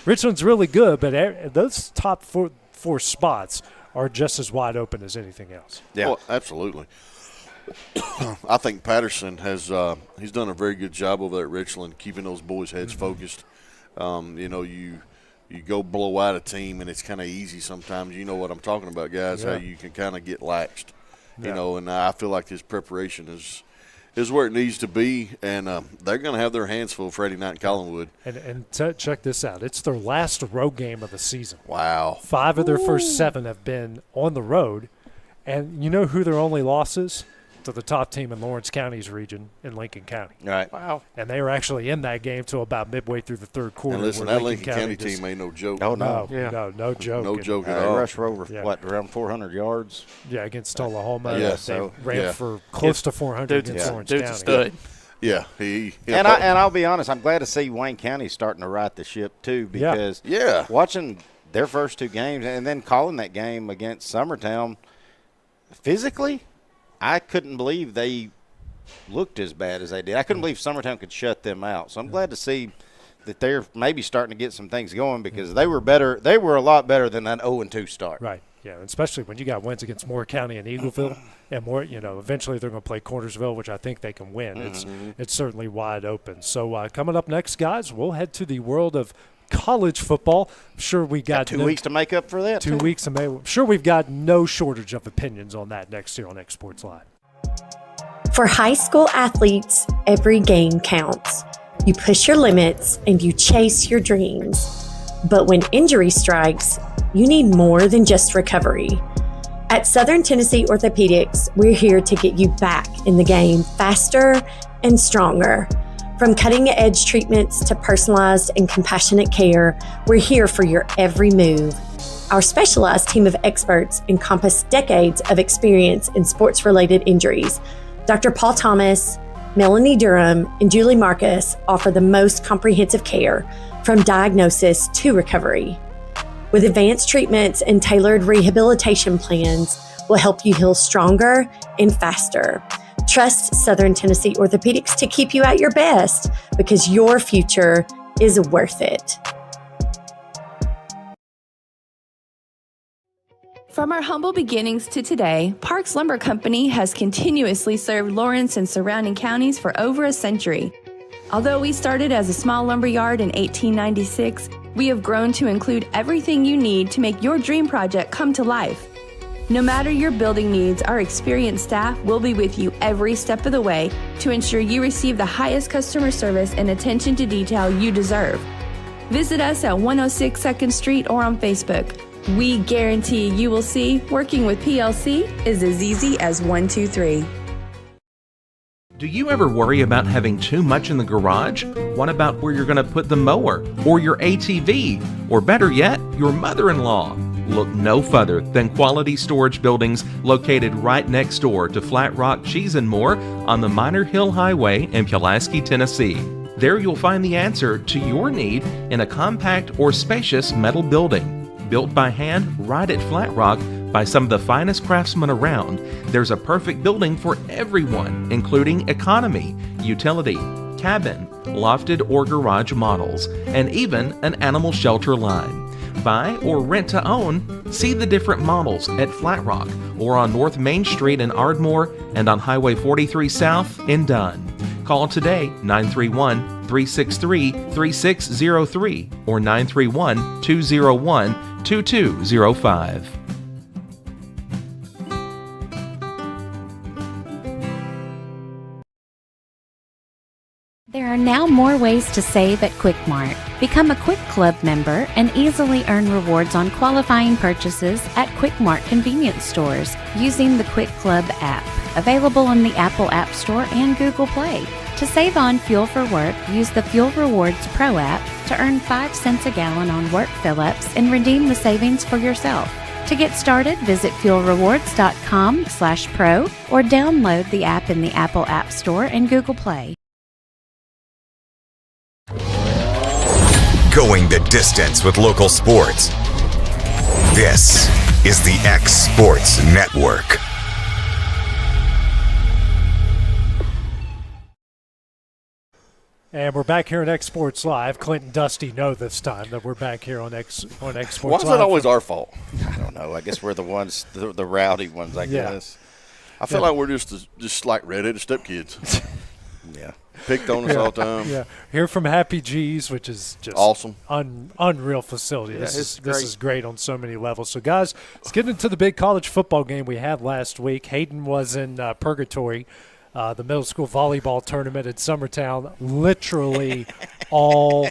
Richland's really good, but those top four spots are just as wide open as anything else. Yeah, well, absolutely. I think Patterson has he's done a very good job over there at Richland, keeping those boys' heads focused. You go blow out a team, and it's kind of easy sometimes. You know what I'm talking about, guys, how you can kind of get laxed. And I feel like his preparation is where it needs to be, and they're going to have their hands full Friday night in Collinwood. And check this out. It's their last road game of the season. Wow. 5 of their first 7 have been on the road, and you know who their only loss is? To the top team in Lawrence County's region in Lincoln County. Right. Wow. And they were actually in that game till about midway through the third quarter. And listen, that Lincoln County team ain't no joke. Oh, no. No joke. No joke at all. They rushed for over, around 400 yards? Yeah, against Tullahoma. Yeah. They ran for close to 400 against Lawrence County. Dude's a stud. Yeah. And I'll be honest, I'm glad to see Wayne County starting to right the ship, too, because watching their first 2 games and then calling that game against Summertown, physically, I couldn't believe they looked as bad as they did. I couldn't believe Summertown could shut them out. So I'm glad to see that they're maybe starting to get some things going, because they were better. They were a lot better than that 0-2 start. Right. Yeah, especially when you got wins against Moore County and Eagleville, and more. Eventually they're going to play Cornersville, which I think they can win. It's certainly wide open. So coming up next, guys, we'll head to the world of college football. I'm sure we got 2 weeks to make up for that. 2 weeks to make. I'm sure we've got no shortage of opinions on that next year on X Sports Live. For high school athletes, every game counts. You push your limits and you chase your dreams. But when injury strikes, you need more than just recovery. At Southern Tennessee Orthopedics, we're here to get you back in the game faster and stronger. From cutting-edge treatments to personalized and compassionate care, we're here for your every move. Our specialized team of experts encompass decades of experience in sports-related injuries. Dr. Paul Thomas, Melanie Durham and Julie Marcus offer the most comprehensive care from diagnosis to recovery. With advanced treatments and tailored rehabilitation plans, will help you heal stronger and faster. Trust Southern Tennessee Orthopedics to keep you at your best because your future is worth it. From our humble beginnings to today, Parks Lumber Company has continuously served Lawrence and surrounding counties for over a century. Although we started as a small lumber yard in 1896, we have grown to include everything you need to make your dream project come to life. No matter your building needs, our experienced staff will be with you every step of the way to ensure you receive the highest customer service and attention to detail you deserve. Visit us at 106 2nd Street or on Facebook. We guarantee you will see working with PLC is as easy as 1, 2, 3. Do you ever worry about having too much in the garage? What about where you're going to put the mower, or your ATV, or better yet, your mother-in-law? Look no further than Quality Storage Buildings located right next door to Flat Rock Cheese and More on the Minor Hill Highway in Pulaski, Tennessee. There you'll find the answer to your need in a compact or spacious metal building. Built by hand right at Flat Rock by some of the finest craftsmen around, there's a perfect building for everyone, including economy, utility, cabin, lofted or garage models, and even an animal shelter line. Buy or rent to own, see the different models at Flat Rock or on North Main Street in Ardmore and on Highway 43 South in Dunn. Call today 931-363-3603 or 931-201-2205. There are now more ways to save at Quick Mart. Become a Quick Club member and easily earn rewards on qualifying purchases at Quick Mart convenience stores using the Quick Club app, available on the Apple App Store and Google Play. To save on fuel for work, use the Fuel Rewards Pro app to earn 5 cents a gallon on work fill-ups and redeem the savings for yourself. To get started, visit fuelrewards.com/pro or download the app in the Apple App Store and Google Play. Going the distance with local sports. This is the X Sports Network. And we're back here on X Sports Live. Clint and Dusty know this time that we're back here on X Sports Live. Why is that always our fault? I don't know. I guess we're the ones, the rowdy ones, I guess. I feel like we're just like redheaded stepkids. Yeah. Picked on us all the time. Yeah. Here from Happy G's, which is just awesome. Unreal facility. Yeah, This is great on so many levels. So, guys, let's get into the big college football game we had last week. Hayden was in purgatory. The middle school volleyball tournament at Summertown, literally all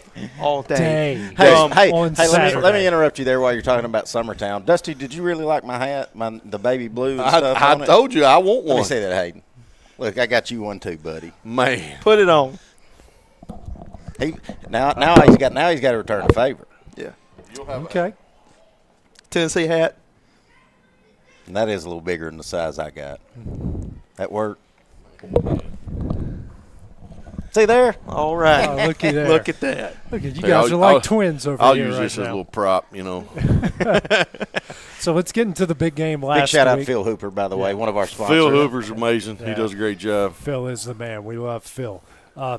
day. Hey, let me interrupt you there while you're talking about Summertown. Dusty, did you really like my hat, the baby blue and stuff on I told you I want one. Let me say that, Hayden. Look, I got you one too, buddy. Man, put it on. Now he's got to return the favor. Yeah. Okay. Tennessee hat. And that is a little bigger than the size I got. That work. See there? All right. Oh, looky there. Look at that. Look at you guys are like twins over I'll here use right this now. as a little prop, you know. So let's get into the big game last week. Big shout out Phil Hooper, by the way, one of our sponsors. Phil Hooper's amazing. Yeah. He does a great job. Phil is the man. We love Phil.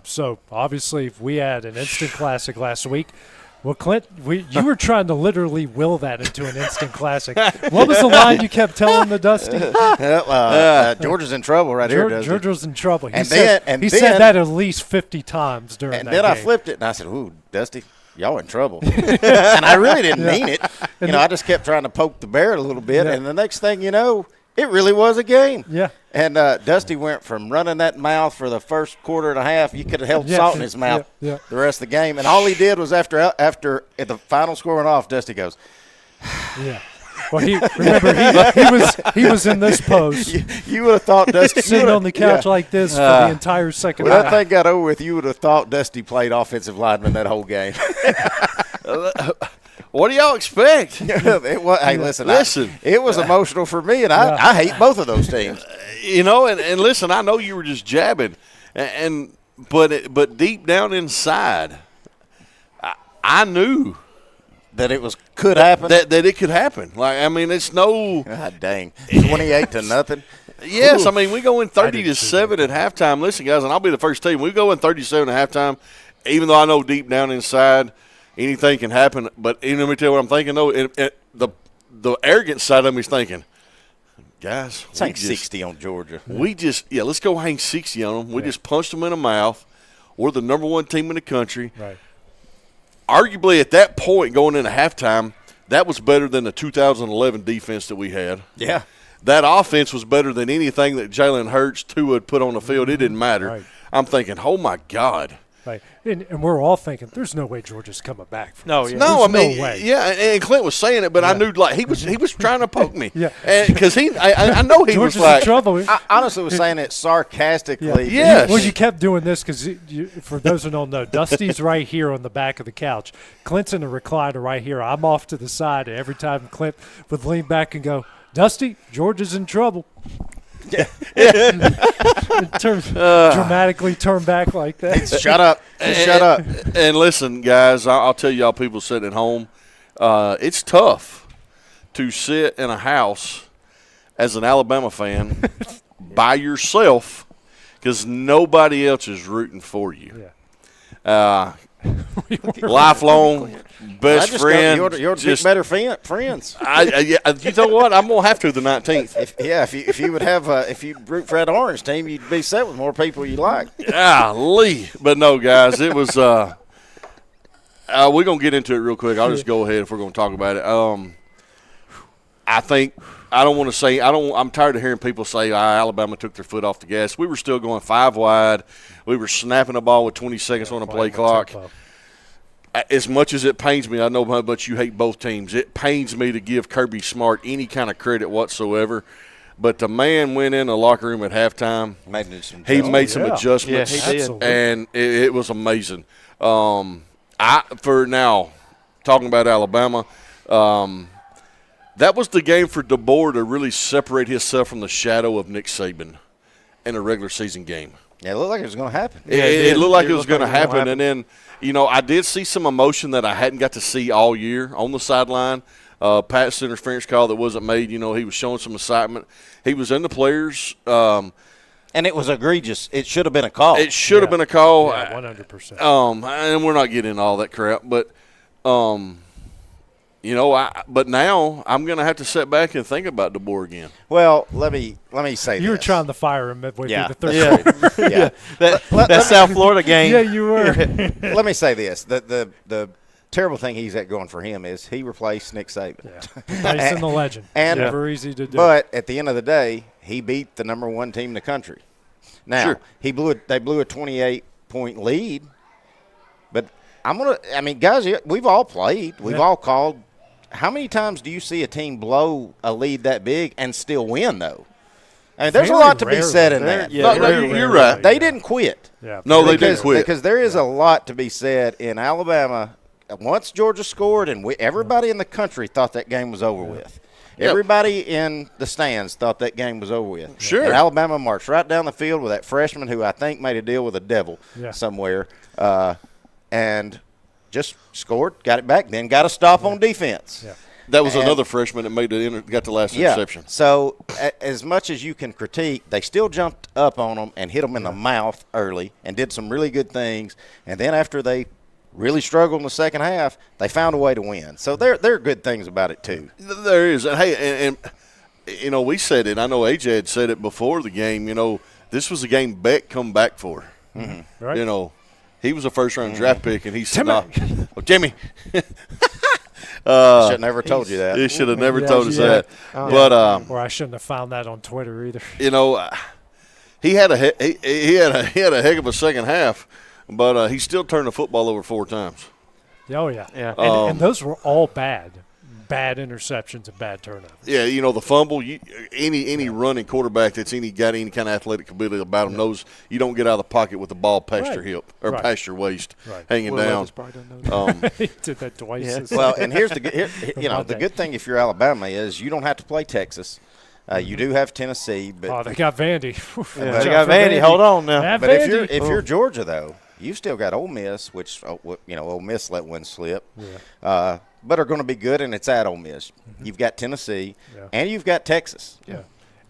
So obviously we had an instant classic last week. Well, Clint, you were trying to literally will that into an instant classic. What was the line you kept telling the Dusty? Georgia's in trouble right here, Dusty. Georgia's in trouble. He said that at least 50 times during that game. And then I flipped it, and I said, ooh, Dusty, y'all in trouble. And I really didn't mean it. I just kept trying to poke the bear a little bit, and the next thing you know, it really was a game. Yeah. And Dusty went from running that mouth for the first quarter and a half. You could have held salt in his mouth the rest of the game. And all he did was after the final score went off, Dusty goes, yeah. Well, he was in this pose. You would have thought Dusty sitting on the couch like this for the entire second half. When that thing got over with, you would have thought Dusty played offensive lineman that whole game. What do y'all expect? Hey, listen. It was emotional for me, and I hate both of those teams. And listen, I know you were just jabbing, But deep down inside, I knew that it could happen. That it could happen. Like, I mean, it's no. God dang, 28-0. Yes, I mean, we go in 30-7 at halftime. Listen, guys, and I'll be the first to tell you, we go in 37 at halftime. Even though I know deep down inside anything can happen, but even let me tell you what I'm thinking though. The arrogant side of me is thinking, guys, let's hang 60 on Georgia. Let's go hang 60 on them. We just punched them in the mouth. We're the number one team in the country. Right. Arguably, at that point, going into halftime, that was better than the 2011 defense that we had. Yeah. That offense was better than anything that Jalen Hurts, Tua had put on the field. It didn't matter. Right. I'm thinking, oh, my God. Right. And we're all thinking, there's no way Georgia's coming back from this. No, I mean, no way. Yeah, and Clint was saying it, but I knew, like, he was trying to poke me. Yeah. Because I know he Georgia's was like. in trouble. I honestly was saying it sarcastically. Yeah. Yes. Well, you kept doing this because, for those who don't know, Dusty's right here on the back of the couch. Clint's in a recliner right here. I'm off to the side. And every time Clint would lean back and go, Dusty, Georgia's in trouble. Yeah. Dramatically turn back like that. Shut up. Shut up. And listen, guys, I'll tell y'all people sitting at home, it's tough to sit in a house as an Alabama fan by yourself because nobody else is rooting for you. Yeah. Lifelong best friend. You're just better friends. You know what? I'm gonna have to the 19th. If you would have if you root for that orange team, you'd be set with more people you like. Golly. But no, guys, it was. We're gonna get into it real quick. I'll just go ahead if we're gonna talk about it. I think. I don't want to say – I'm tired of hearing people say Alabama took their foot off the gas. We were still going 5 wide. We were snapping the ball with 20 seconds on the play clock. As much as it pains me, I know how much you hate both teams. It pains me to give Kirby Smart any kind of credit whatsoever. But the man went in the locker room at halftime. He made some adjustments. Yeah, he did. And it was amazing. For now, talking about Alabama that was the game for DeBoer to really separate himself from the shadow of Nick Saban in a regular season game. Yeah, it looked like it was going to happen. It looked like it was going to happen. And then, I did see some emotion that I hadn't got to see all year on the sideline. Pat's interference call that wasn't made, he was showing some excitement. He was in the players. And it was egregious. It should have been a call. It should have been a call. Yeah, 100%. And we're not getting all that crap. But, but now I'm going to have to sit back and think about DeBoer again. Well, let me say you were trying to fire him midway through the third quarter. Yeah. That South Florida game. Yeah, you were. Let me say this. The terrible thing he's got going for him is he replaced Nick Saban. Yeah. Replacing the legend. And never easy to do. But at the end of the day, he beat the number one team in the country. Now, they blew a 28-point lead. But guys, we've all played. We've all called. How many times do you see a team blow a lead that big and still win, though? I mean, there's a lot to be said in that. You're right. They didn't quit. Yeah. No, they didn't quit. Because there is a lot to be said in Alabama. Once Georgia scored, and everybody in the country thought that game was over with. Everybody in the stands thought that game was over with. Sure. And Alabama marched right down the field with that freshman who I think made a deal with the devil somewhere, and just scored, got it back, then got a stop on defense. Yeah. That was another freshman that got the last interception. So as much as you can critique, they still jumped up on them and hit them in the mouth early and did some really good things. And then after they really struggled in the second half, they found a way to win. So there are good things about it too. There is. And, hey, and we said it. I know AJ had said it before the game. This was a game Beck come back for. Mm-hmm. Right. He was a first-round draft pick, and he said, Jimmy. Should have never told you that. He should have never told us that. But or I shouldn't have found that on Twitter either. He had a heck of a second half, but he still turned the football over 4 times. Oh, yeah. And those were all bad interceptions and bad turnovers. Yeah, the fumble. Any running quarterback that's got any kind of athletic ability about him knows you don't get out of the pocket with the ball past your hip or past your waist, hanging down. He did that twice. Yeah. Well, and here's the good thing if you're Alabama is you don't have to play Texas. You do have Tennessee, but they got Vandy. They got Vandy. Hold on now. But if you're Georgia though, you've still got Ole Miss, which Ole Miss let one slip, but are going to be good, and it's at Ole Miss. You've got Tennessee, and you've got Texas. Yeah,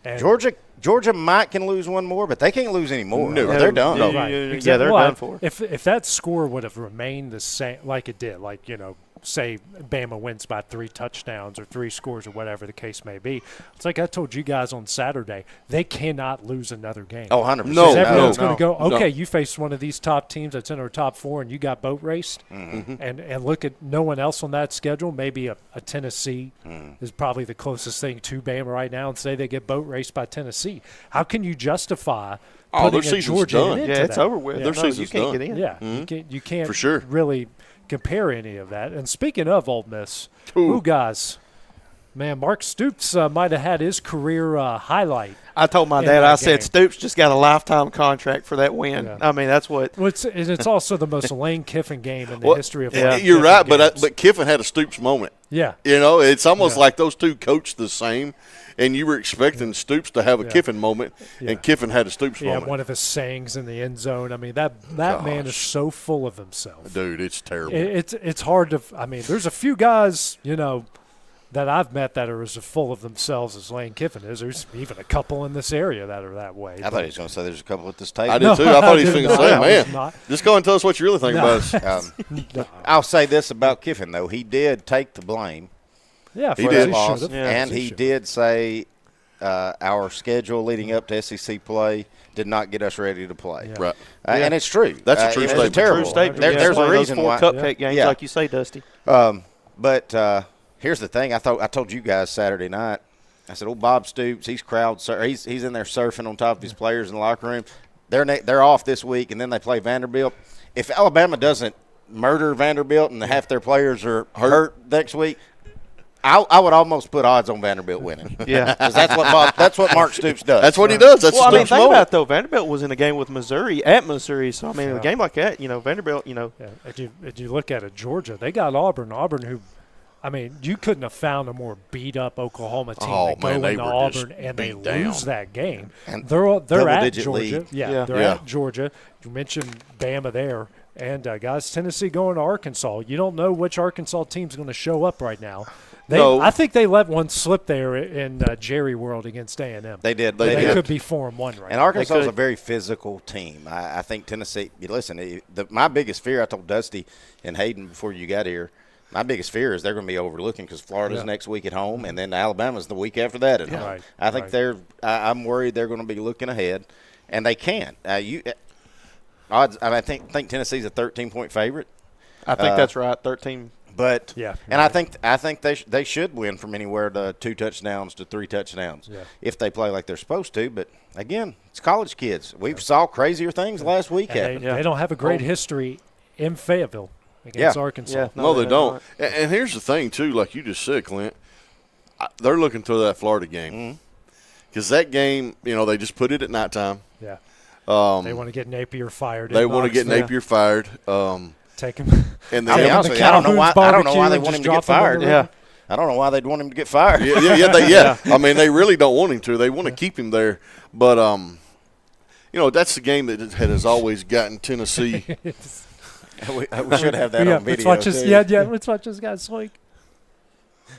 and Georgia can lose one more, but they can't lose any more. No, they're done. No, right. Yeah, they're done for. If that score would have remained the same, like it did, say Bama wins by 3 touchdowns or 3 scores or whatever the case may be. It's like I told you guys on Saturday, they cannot lose another game. Oh, 100%. No, everyone's going to go, okay, you faced one of these top teams that's in our top 4 and you got boat raced. Mm-hmm. And look at no one else on that schedule. Maybe a Tennessee is probably the closest thing to Bama right now, and say they get boat raced by Tennessee. How can you justify putting their a Georgia done. into Yeah, it's that? over with. Their season's you can't done. get in. Yeah, you can't For sure. really compare any of that. And speaking of Ole Miss, guys, man, Mark Stoops might have had his career highlight. I told my dad, I said, Stoops just got a lifetime contract for that win. Yeah. I mean, that's what. Well, it's also the most Lane Kiffin game in the history of Lane You're Kiffin right, games. but Kiffin had a Stoops moment. Yeah. It's almost like those two coached the same, and you were expecting Stoops to have a Kiffin moment, and Kiffin had a Stoops moment. Yeah, one of his sayings in the end zone. I mean, that man is so full of himself. Dude, it's terrible. It's hard to – I mean, there's a few guys, that I've met that are as full of themselves as Lane Kiffin is. There's even a couple in this area that are that way. I thought he was going to say there's a couple at this table. I did too. I thought he was going to say, man, not. just go and tell us what you really think about us. I'll say this about Kiffin, though. He did take the blame for he did. that loss, Yeah, and he did say our schedule leading up to SEC play did not get us ready to play. Right. And it's true. That's a true it's statement. Terrible. True statement. There's a reason those 4 why. cupcake games, like you say, Dusty. But here's the thing. I told you guys Saturday night. I said, Bob Stoops, he's he's in there surfing on top of his players in the locker room. They're off this week, and then they play Vanderbilt. If Alabama doesn't murder Vanderbilt and half their players are hurt next week, I would almost put odds on Vanderbilt winning. Yeah, because that's what Mark Stoops does. That's what he does. That's think moment. about it, though. Vanderbilt was in a game with Missouri at Missouri, so I mean, a game like that, Vanderbilt, Yeah. If you look at it, Georgia, they got Auburn, who. I mean, you couldn't have found a more beat-up Oklahoma team that go into Auburn and they lose that game. And they're at double-digit Georgia. lead. They're at Georgia. You mentioned Bama there. And, guys, Tennessee going to Arkansas. You don't know which Arkansas team's going to show up right now. I think they let one slip there in Jerry World against A&M. They did. They could be 4-1 right now. And Arkansas is a very physical team. I think Tennessee – listen, my biggest fear, I told Dusty and Hayden before you got here, my biggest fear is they're going to be overlooking because Florida's next week at home, and then Alabama's the week after that at home. Right. I think I'm worried they're going to be looking ahead, and they can. Odds. I think Tennessee's a 13-point favorite. I think that's right, 13. But and I think they should win from anywhere to 2 touchdowns to 3 touchdowns if they play like they're supposed to. But again, it's college kids. We saw crazier things last week. They don't have a great history in Fayetteville against Arkansas. Yeah. No, they don't. And here's the thing, too, like you just said, Clint. They're looking to that Florida game. Because that game, they just put it at nighttime. Yeah. They want to get Napier fired. They want to get Napier fired. Take him. And I don't know why they want him to get fired. Yeah. I don't know why they'd want him to get fired. Yeah. I mean, they really don't want him to. They want to keep him there. But, that's the game that has always gotten Tennessee. We should have that on video. Let's watch this guy swing.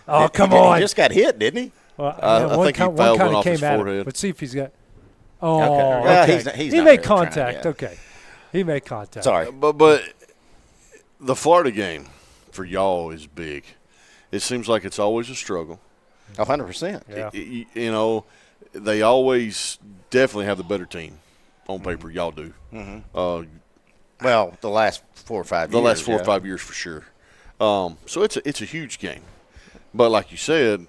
Oh, come on. He just got hit, didn't he? Well, I think he fouled one off his forehead. Let's see if he's got – oh, okay. He made contact. Okay. He made contact. Sorry. But the Florida game for y'all is big. It seems like it's always a struggle. 100%. Yeah. They always definitely have the better team on paper. Y'all do. Mm-hmm. Well, the last 4 or 5 years. The last 4 or 5 years for sure. So it's a huge game. But like you said,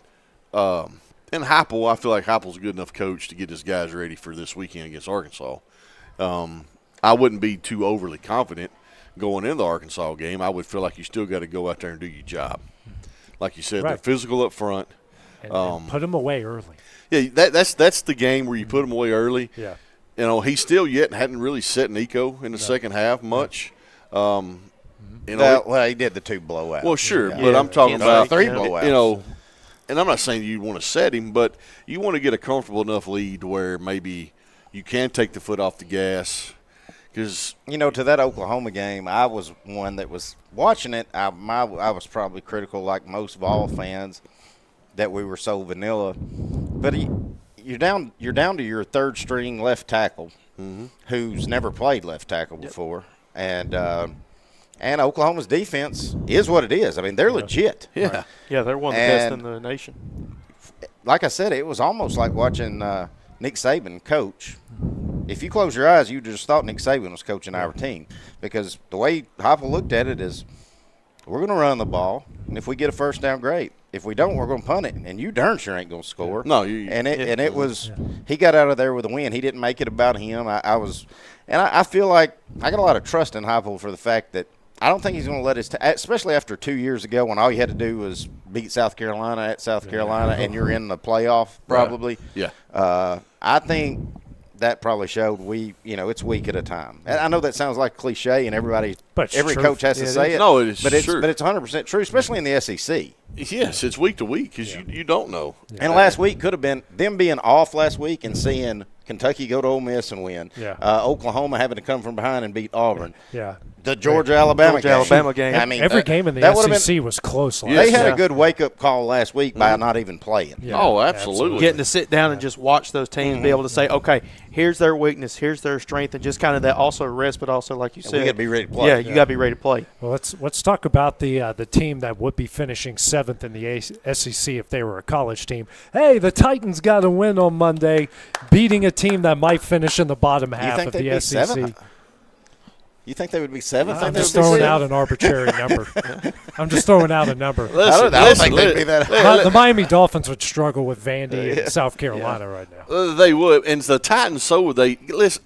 and Heupel, I feel like Heupel's a good enough coach to get his guys ready for this weekend against Arkansas. I wouldn't be too overly confident going into the Arkansas game. I would feel like you still got to go out there and do your job. Like you said, they're physical up front. And put them away early. Yeah, that's the game where you put them away early. Yeah. He still hadn't really set Nico in the second half much. Well, he did the 2 blowouts. Well, sure, but I'm talking about 3 blowouts. and I'm not saying you want to set him, but you want to get a comfortable enough lead where maybe you can take the foot off the gas. Because to that Oklahoma game, I was one that was watching it. I was probably critical, like most Vol fans, that we were so vanilla. But you're down to your third string left tackle, who's never played left tackle before, and Oklahoma's defense is what it is. I mean, they're legit. Yeah, they're one of the best in the nation. Like I said, it was almost like watching Nick Saban coach. If you close your eyes, you just thought Nick Saban was coaching our team, because the way Heupel looked at it is, we're going to run the ball, and if we get a first down, great. If we don't, we're going to punt it, and you darn sure ain't going to score. No, it was. He got out of there with a win. He didn't make it about him. I feel like I got a lot of trust in Heupel for the fact that I don't think he's going to let especially after 2 years ago when all you had to do was beat South Carolina at South Carolina, and you're in the playoff probably. Yeah. I think that probably showed it's week at a time. And I know that sounds like cliche, and every coach has to say it. No, it is true. But it's 100% true, especially in the SEC. Yes, it's week to week because you don't know. And last week could have been them being off last week and seeing Kentucky go to Ole Miss and win. Yeah. Oklahoma having to come from behind and beat Auburn. Yeah. The Georgia-Alabama game. I mean, every game in the SEC was close. They had a good wake-up call last week by not even playing. Yeah. Oh, absolutely. Getting to sit down and just watch those teams be able to say, okay, here's their weakness, here's their strength, and just kind of that also rest, but also, like you said. We got to be ready to play. Yeah, you got to be ready to play. Well, let's talk about the team that would be finishing 7th in the SEC if they were a college team. Hey, the Titans got a win on Monday, beating a team that might finish in the bottom half of the SEC. 7th? You think they would be 7th? I'm just throwing out an arbitrary number. I'm just throwing out a number. I don't think they'd be that high. The Miami Dolphins would struggle with Vandy and South Carolina right now. They would, and the Titans. So would they. Listen,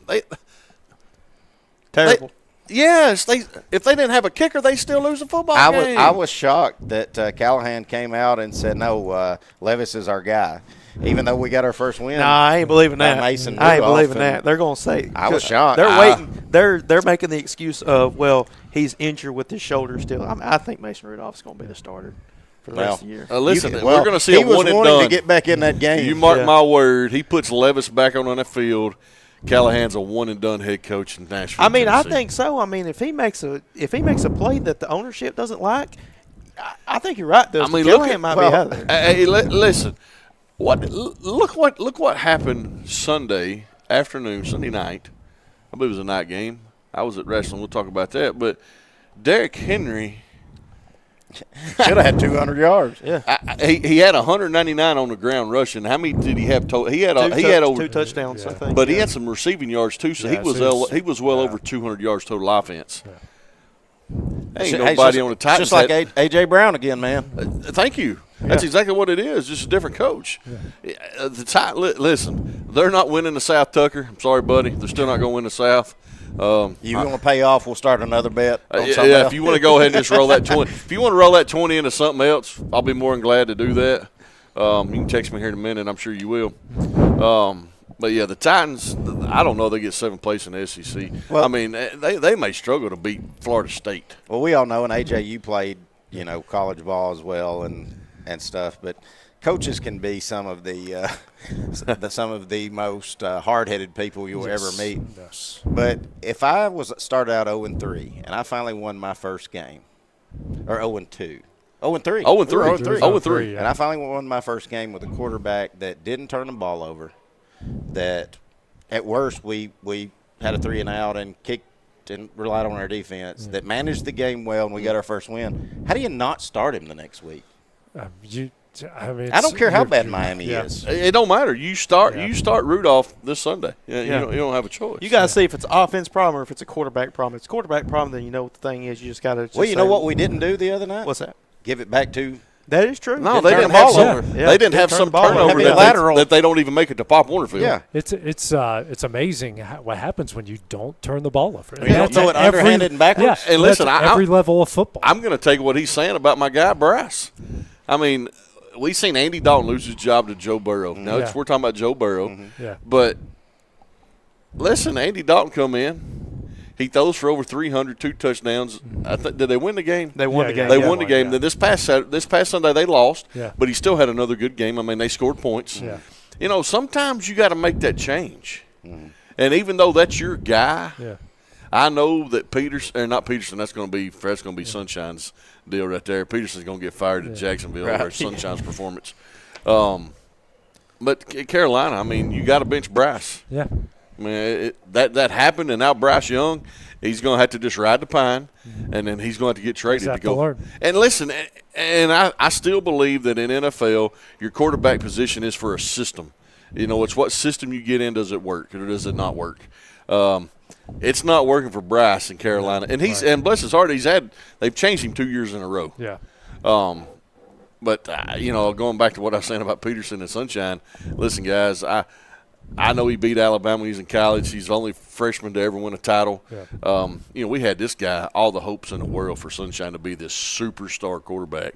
terrible. If they didn't have a kicker, they still lose a football game. I was shocked that Callahan came out and said, "No, Levis is our guy." Even though we got our first win. No, I ain't believing that. Mason I ain't believing that. They're going to say. I was shocked. They're waiting. They're making the excuse of, well, he's injured with his shoulder still. I think Mason Rudolph's going to be the starter for the rest of the year. Listen, we're going to see a one and done. He was wanting to get back in that game. You mark my word. He puts Levis back on the field. Callahan's a one and done head coach in Nashville. I mean, Tennessee. I think so. I mean, if he makes a play that the ownership doesn't like, I think you're right. I mean, Callahan might be out there. Hey, listen. Look what happened Sunday night. I believe it was a night game. I was at wrestling. We'll talk about that. But Derrick Henry should have had 200 yards. Yeah, he had 199 on the ground rushing. How many did he have total? He had over 2 touchdowns. I think. But he had some receiving yards too. So he was well over 200 yards total offense. Yeah. Ain't nobody on the Titans. Just like A.J. Brown again, man. Thank you. That's exactly what it is. Just a different coach. Yeah. Listen, they're not winning the South, Tucker. I'm sorry, buddy. They're still not going to win the South. You want to pay off? We'll start another bet. If you want to go ahead and just roll that 20, if you want to roll that 20 into something else, I'll be more than glad to do that. You can text me here in a minute. I'm sure you will. But yeah, the Titans. I don't know. They get 7th place in the SEC. Well, I mean, they may struggle to beat Florida State. Well, we all know, and AJ, you played college ball as well, and stuff, but coaches can be some of the most hard-headed people you'll ever meet. Yes. But if I started out 0-3 and I finally won my first game, or 0-2, 0-3, 0-3, and I finally won my first game with a quarterback that didn't turn the ball over, that at worst we had a 3-and-out and kicked and relied on our defense, that managed the game well, and we got our first win. How do you not start him the next week? I don't care how bad Miami is. It don't matter. You start Rudolph this Sunday. You don't have a choice. You got to see if it's an offense problem or if it's a quarterback problem. If it's a quarterback problem, then you know what the thing is. You just got to. Well, you know what we didn't do the other night? What's that? Give it back to. That is true. No, they didn't have some. They didn't have some turnover that they don't even make it to Pop Warner Field. Yeah, it's amazing what happens when you don't turn the ball over. You don't throw it underhanded and backwards. And listen, every level of football. I'm going to take what he's saying about my guy Bryce. I mean, we've seen Andy Dalton lose his job to Joe Burrow. Now we're talking about Joe Burrow. Yeah. But listen, Andy Dalton come in. He throws for over 300, 2 touchdowns. Did they win the game? They won the game. They won the game. Then this past Sunday they lost, Yeah. but he still had another good game. I mean, they scored points. Yeah. You know, sometimes you got to make that change. And even though that's your guy, I know that that's going to be Sunshine's deal right there. Peterson's going to get fired at Jacksonville over Sunshine's performance. But Carolina, I mean, you got to bench Bryce. Yeah. I mean, that happened, and now Bryce Young, he's going to have to just ride the pine, and then he's going to have to get traded to go. And listen, and I still believe that in NFL, your quarterback position is for a system. You know, it's what system you get in. Does it work or does it not work? It's not working for Bryce in Carolina, and and bless his heart, they've changed him 2 years in a row. Yeah. But you know, going back to what I was saying about Peterson and Sunshine, listen, guys, I know he beat Alabama when he was in college. He's the only freshman to ever win a title. Yeah. You know, we had this guy, all the hopes in the world for Sunshine to be this superstar quarterback,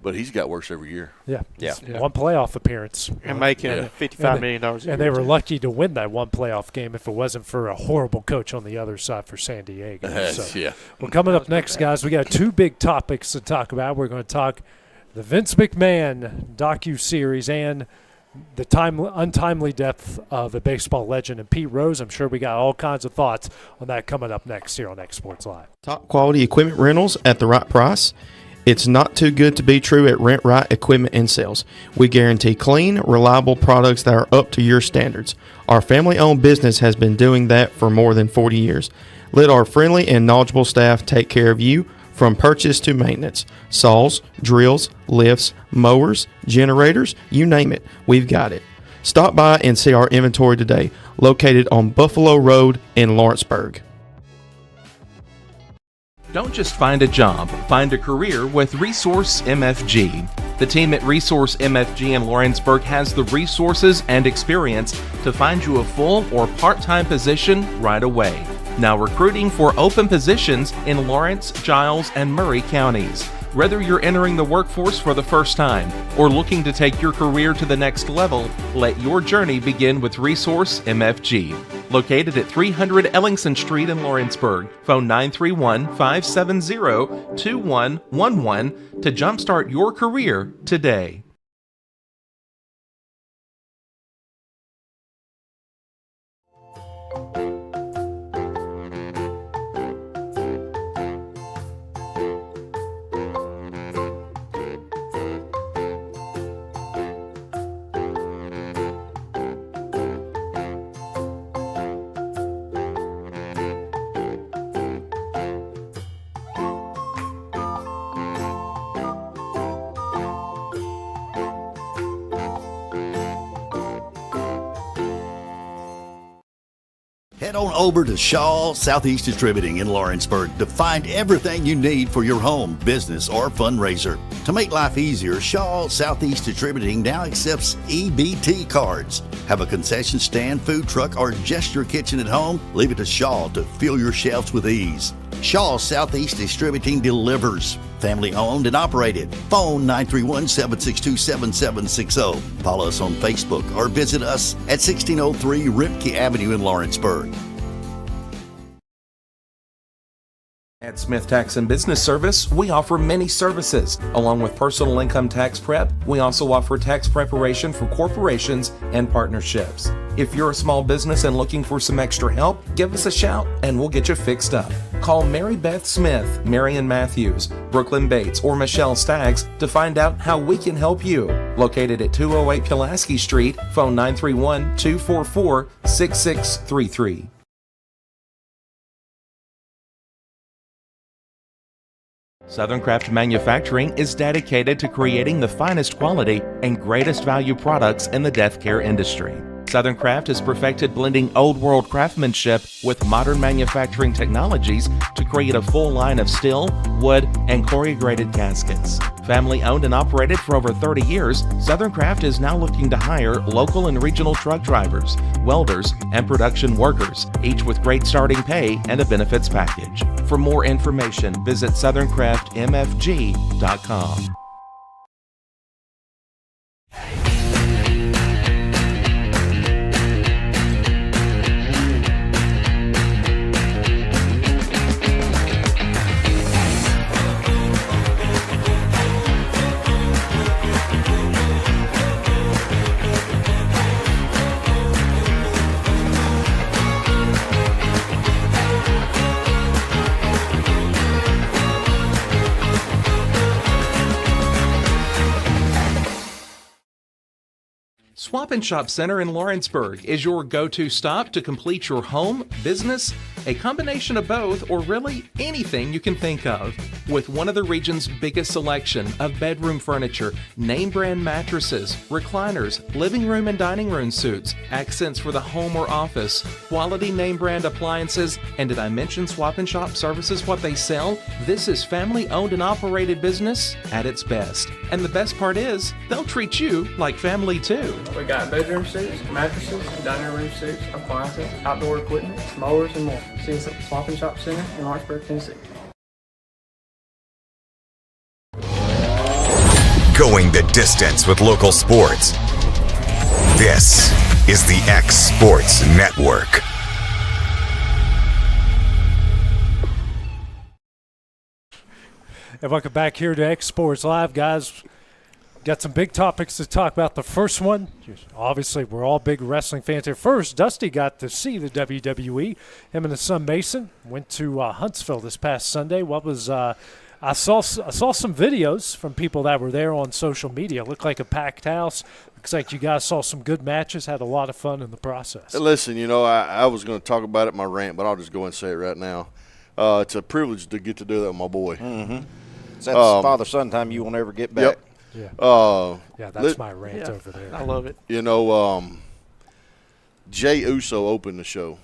but he's got worse every year. Yeah. One playoff appearance. And making $55 million a year. And they were lucky to win that one playoff game if it wasn't for a horrible coach on the other side for San Diego. Well, coming up next, guys, we got 2 big topics to talk about. We're going to talk the Vince McMahon docuseries and the untimely death of a baseball legend and Pete Rose. I'm sure we got all kinds of thoughts on that coming up next here on X Sports Live. Top quality equipment rentals at the right price. It's not too good to be true at Rent Right Equipment and Sales. We guarantee clean, reliable products that are up to your standards. Our family-owned business has been doing that for more than 40 years. Let our friendly and knowledgeable staff take care of you from purchase to maintenance. Saws, drills, lifts, mowers, generators, you name it, we've got it. Stop by and see our inventory today, located on Buffalo Road in Lawrenceburg. Don't just find a job, find a career with Resource MFG. The team at Resource MFG in Lawrenceburg has the resources and experience to find you a full or part-time position right away. Now recruiting for open positions in Lawrence, Giles, and Murray counties. Whether you're entering the workforce for the first time or looking to take your career to the next level, let your journey begin with Resource MFG. Located at 300 Ellingson Street in Lawrenceburg. Phone 931-570-2111 to jumpstart your career today. Head on over to Shaw Southeast Distributing in Lawrenceburg to find everything you need for your home, business, or fundraiser. To make life easier, Shaw Southeast Distributing now accepts EBT cards. Have a concession stand, food truck, or just your kitchen at home? Leave it to Shaw to fill your shelves with ease. Shaw Southeast Distributing delivers. Family owned and operated. Phone 931-762-7760. Follow us on Facebook or visit us at 1603 Ripke Avenue in Lawrenceburg. At Smith Tax and Business Service, we offer many services. Along with personal income tax prep, we also offer tax preparation for corporations and partnerships. If you're a small business and looking for some extra help, give us a shout and we'll get you fixed up. Call Mary Beth Smith, Marion Matthews, Brooklyn Bates, or Michelle Staggs to find out how we can help you. Located at 208 Pulaski Street, phone 931-244-6633. Southern Craft Manufacturing is dedicated to creating the finest quality and greatest value products in the death care industry. Southern Craft has perfected blending old world craftsmanship with modern manufacturing technologies to create a full line of steel, wood, and corrugated caskets. Family owned and operated for over 30 years, Southern Craft is now looking to hire local and regional truck drivers, welders, and production workers, each with great starting pay and a benefits package. For more information, visit SouthernCraftMFG.com. Swap and Shop Center in Lawrenceburg is your go-to stop to complete your home, business, a combination of both, or really anything you can think of. With one of the region's biggest selection of bedroom furniture, name brand mattresses, recliners, living room and dining room suites, accents for the home or office, quality name brand appliances, and did I mention Swap and Shop services what they sell? This is family owned and operated business at its best. And the best part is, they'll treat you like family too. We got bedroom suites, mattresses, dining room suites, appliances, outdoor equipment, mowers, and more. See us at Swap and Shop Center in Lawrenceburg, Tennessee. Going the distance with local sports. This is the X Sports Network. And welcome back here to X Sports Live, guys. Got some big topics to talk about. The first one, obviously, we're all big wrestling fans here. First, Dusty got to see the WWE. Him and his son Mason went to Huntsville this past Sunday. What was I saw some videos from people that were there on social media. It looked like a packed house. Looks like you guys saw some good matches. Had a lot of fun in the process. Listen, I was going to talk about it in my rant, but I'll just go and say it right now. It's a privilege to get to do that with my boy. Mm-hmm. That's father-son time you won't ever get back. Yep. Yeah, that's my rant over there. I love it. Jey Uso opened the show.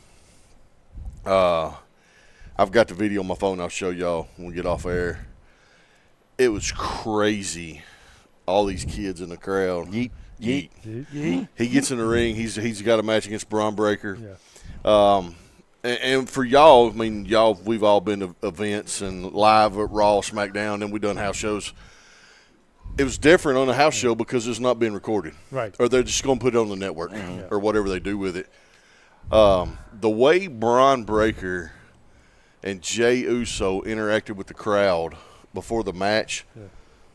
I've got the video on my phone. I'll show y'all when we get off air. It was crazy. All these kids in the crowd. Yeet. He gets in the ring. He's got a match against Braun Breaker. Yeah. And for y'all, we've all been to events and live at Raw, SmackDown, and we've done house shows. It was different on a house show because it's not being recorded. Right. Or they're just going to put it on the network or whatever they do with it. The way Braun Breaker and Jey Uso interacted with the crowd before the match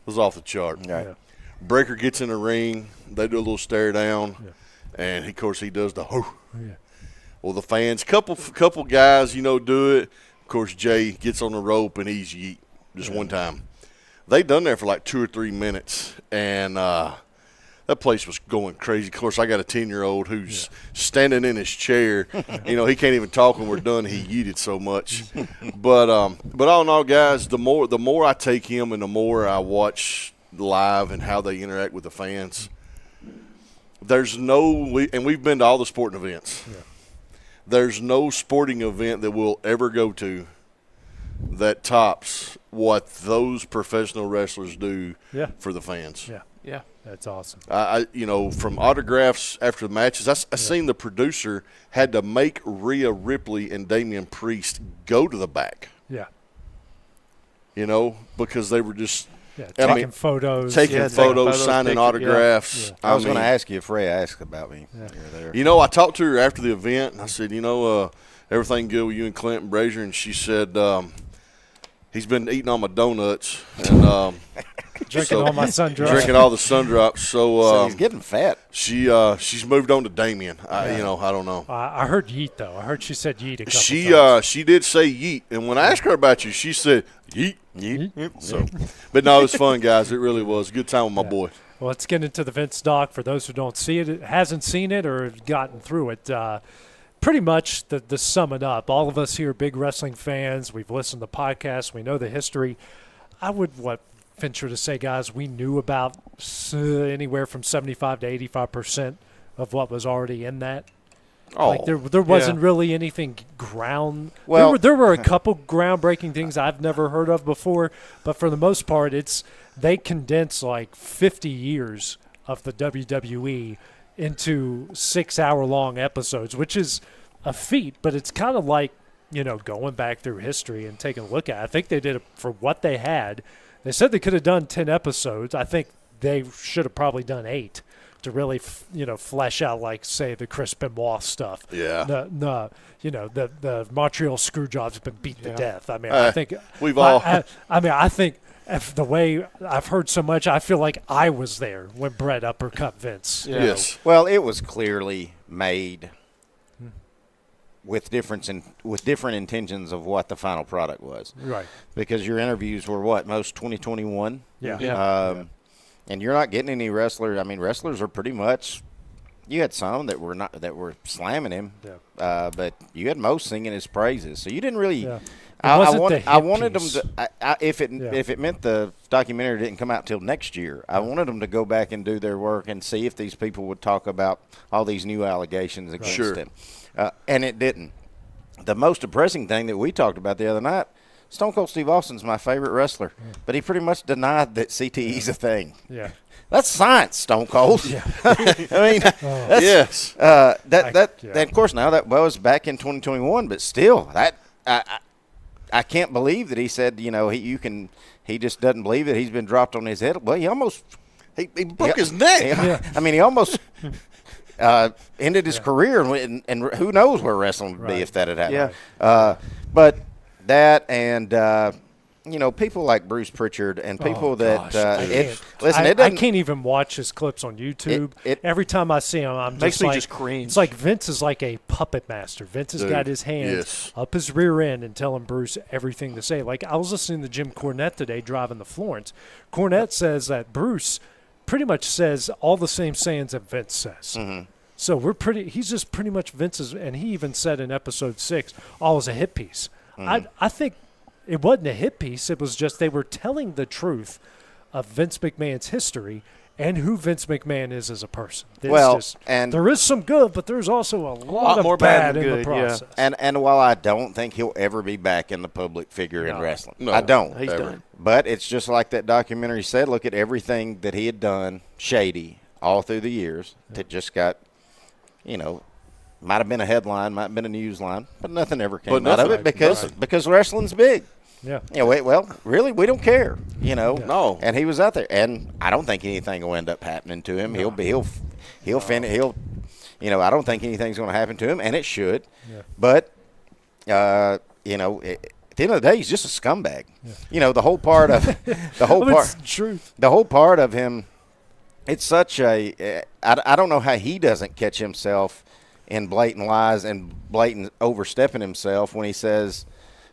was off the chart. Yeah. Breaker gets in the ring. They do a little stare down. Yeah. And, of course, he does the ho. Yeah. Well, the fans, couple guys, do it. Of course, Jey gets on the rope and he's yeet just one time. They done there for like 2 or 3 minutes, and that place was going crazy. Of course, I got a 10-year-old who's standing in his chair. He can't even talk when we're done. He yeeted so much. But all in all, guys, the more I take him and the more I watch live and how they interact with the fans, and we've been to all the sporting events. Yeah. There's no sporting event that we'll ever go to that tops what those professional wrestlers do for the fans. Yeah, that's awesome. From autographs after the matches, I seen the producer had to make Rhea Ripley and Damian Priest go to the back. Yeah. Because they were just taking photos, signing autographs. Yeah. I was going to ask you if Ray asked about me. Yeah. I talked to her after the event, and I said, everything good with you and Clint and Brazier? And she said, he's been eating all my donuts and drinking all my sun drops. Drinking all the sun drops. So he's getting fat. She's moved on to Damien. I don't know. I heard yeet though. I heard she said yeet a couple times. She did say yeet, and when I asked her about you, she said yeet. So, but no, it was fun, guys. It really was. Good time with my boy. Well, let's get into the Vince doc for those who don't see it, hasn't seen it, or have gotten through it. Pretty much the sum it up. All of us here are big wrestling fans. We've listened to podcasts. We know the history. I would venture to say, guys, we knew about anywhere from 75 to 85% of what was already in that. There wasn't really anything ground. Well, there were a couple groundbreaking things I've never heard of before, but for the most part, they condense like 50 years of the WWE into 6-hour-long episodes, which is a feat, but it's kind of like, going back through history and taking a look at it. I think they did it for what they had. They said they could have done 10 episodes. I think they should have probably done 8 to really, flesh out, like, say, the Chris Benoit stuff. Yeah. The Montreal Screwjob's been beat to death. I mean, I think we've all. I think if the way I've heard so much, I feel like I was there when Brett uppercut Vince. Yes. Well, it was clearly made with different intentions of what the final product was. Right. Because your interviews were most 2021. Yeah. And you're not getting any wrestlers. I mean, wrestlers are pretty much you had some that were slamming him, but you had most singing his praises. So you didn't really. Yeah. I wanted them to. If it meant the documentary didn't come out till next year, I wanted them to go back and do their work and see if these people would talk about all these new allegations against him. And it didn't. The most depressing thing that we talked about the other night, Stone Cold Steve Austin's my favorite wrestler, but he pretty much denied that CTE's a thing. Yeah. That's science, Stone Cold. Yeah. I mean, yes. Of course, now that was back in 2021, but still, I can't believe that he said, he just doesn't believe that he's been dropped on his head. Well, he broke his neck. I mean, he almost ended his career, and who knows where wrestling would be if that had happened. Yeah. But that and people like Bruce Pritchard and people I can't even watch his clips on YouTube. Every time I see him, I'm makes just me like, just cringe. It's like Vince is like a puppet master. Vince has got his hands up his rear end and telling Bruce everything to say. Like I was listening to Jim Cornette today driving to Florence. Cornette says that Bruce pretty much says all the same sayings that Vince says. Mm-hmm. So he's just pretty much Vince's, and he even said in episode 6, all was a hit piece. Mm-hmm. I think it wasn't a hit piece. It was just they were telling the truth of Vince McMahon's history and who Vince McMahon is as a person. And there is some good, but there's also a lot of more bad than in good, the process. And while I don't think he'll ever be back in the public figure in wrestling, No, I don't. He's done. But it's just like that documentary said. Look at everything that he had done shady all through the years that just got, might have been a headline, might have been a news line, but nothing ever came out of it because wrestling's big. Yeah. Really, we don't care. No. And he was out there, and I don't think anything will end up happening to him. No. He'll finish. I don't think anything's going to happen to him, and it should. Yeah. But at the end of the day, he's just a scumbag. Yeah. The whole part of It's the truth. The whole part of him. It's such a. I don't know how he doesn't catch himself in blatant lies and blatant overstepping himself when he says,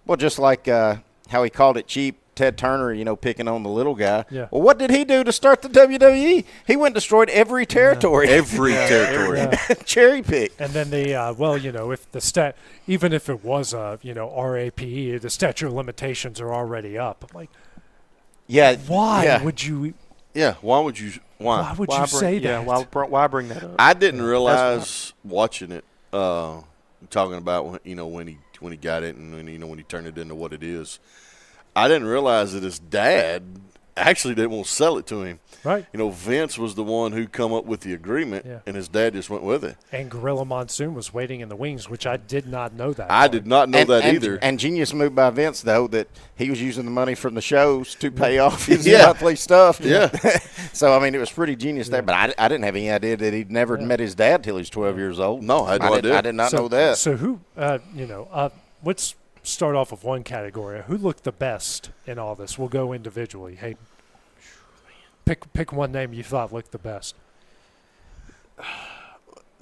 well, just like how he called it cheap, Ted Turner, picking on the little guy. Yeah. Well, what did he do to start the WWE? He went and destroyed every territory. Yeah. Every territory. Yeah. Cherry pick. And then if the even if it was RAPE, the statute of limitations are already up. I'm like, why would you? Yeah, why would you? Why would you say that? Why bring that up? I didn't realize watching it, talking about when he got it and when he turned it into what it is. I didn't realize that his dad actually didn't want to sell it to him. Right. Vince was the one who come up with the agreement, and his dad just went with it. And Gorilla Monsoon was waiting in the wings, which I did not know that. I did not know that either. And genius move by Vince, though, that he was using the money from the shows to pay off his monthly stuff. Yeah. So, it was pretty genius there. But I didn't have any idea that he'd never met his dad till he was 12 years old. No, I had no idea. I did not know that. So who, let's start off with one category. Who looked the best in all this? We'll go individually. Hey, pick one name you thought looked the best.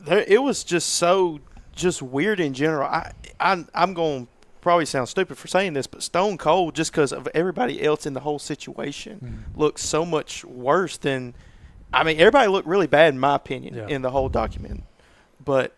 It was just weird in general. I'm going to probably sound stupid for saying this, but Stone Cold, just because of everybody else in the whole situation, looks so much worse than – everybody looked really bad in my opinion in the whole document. But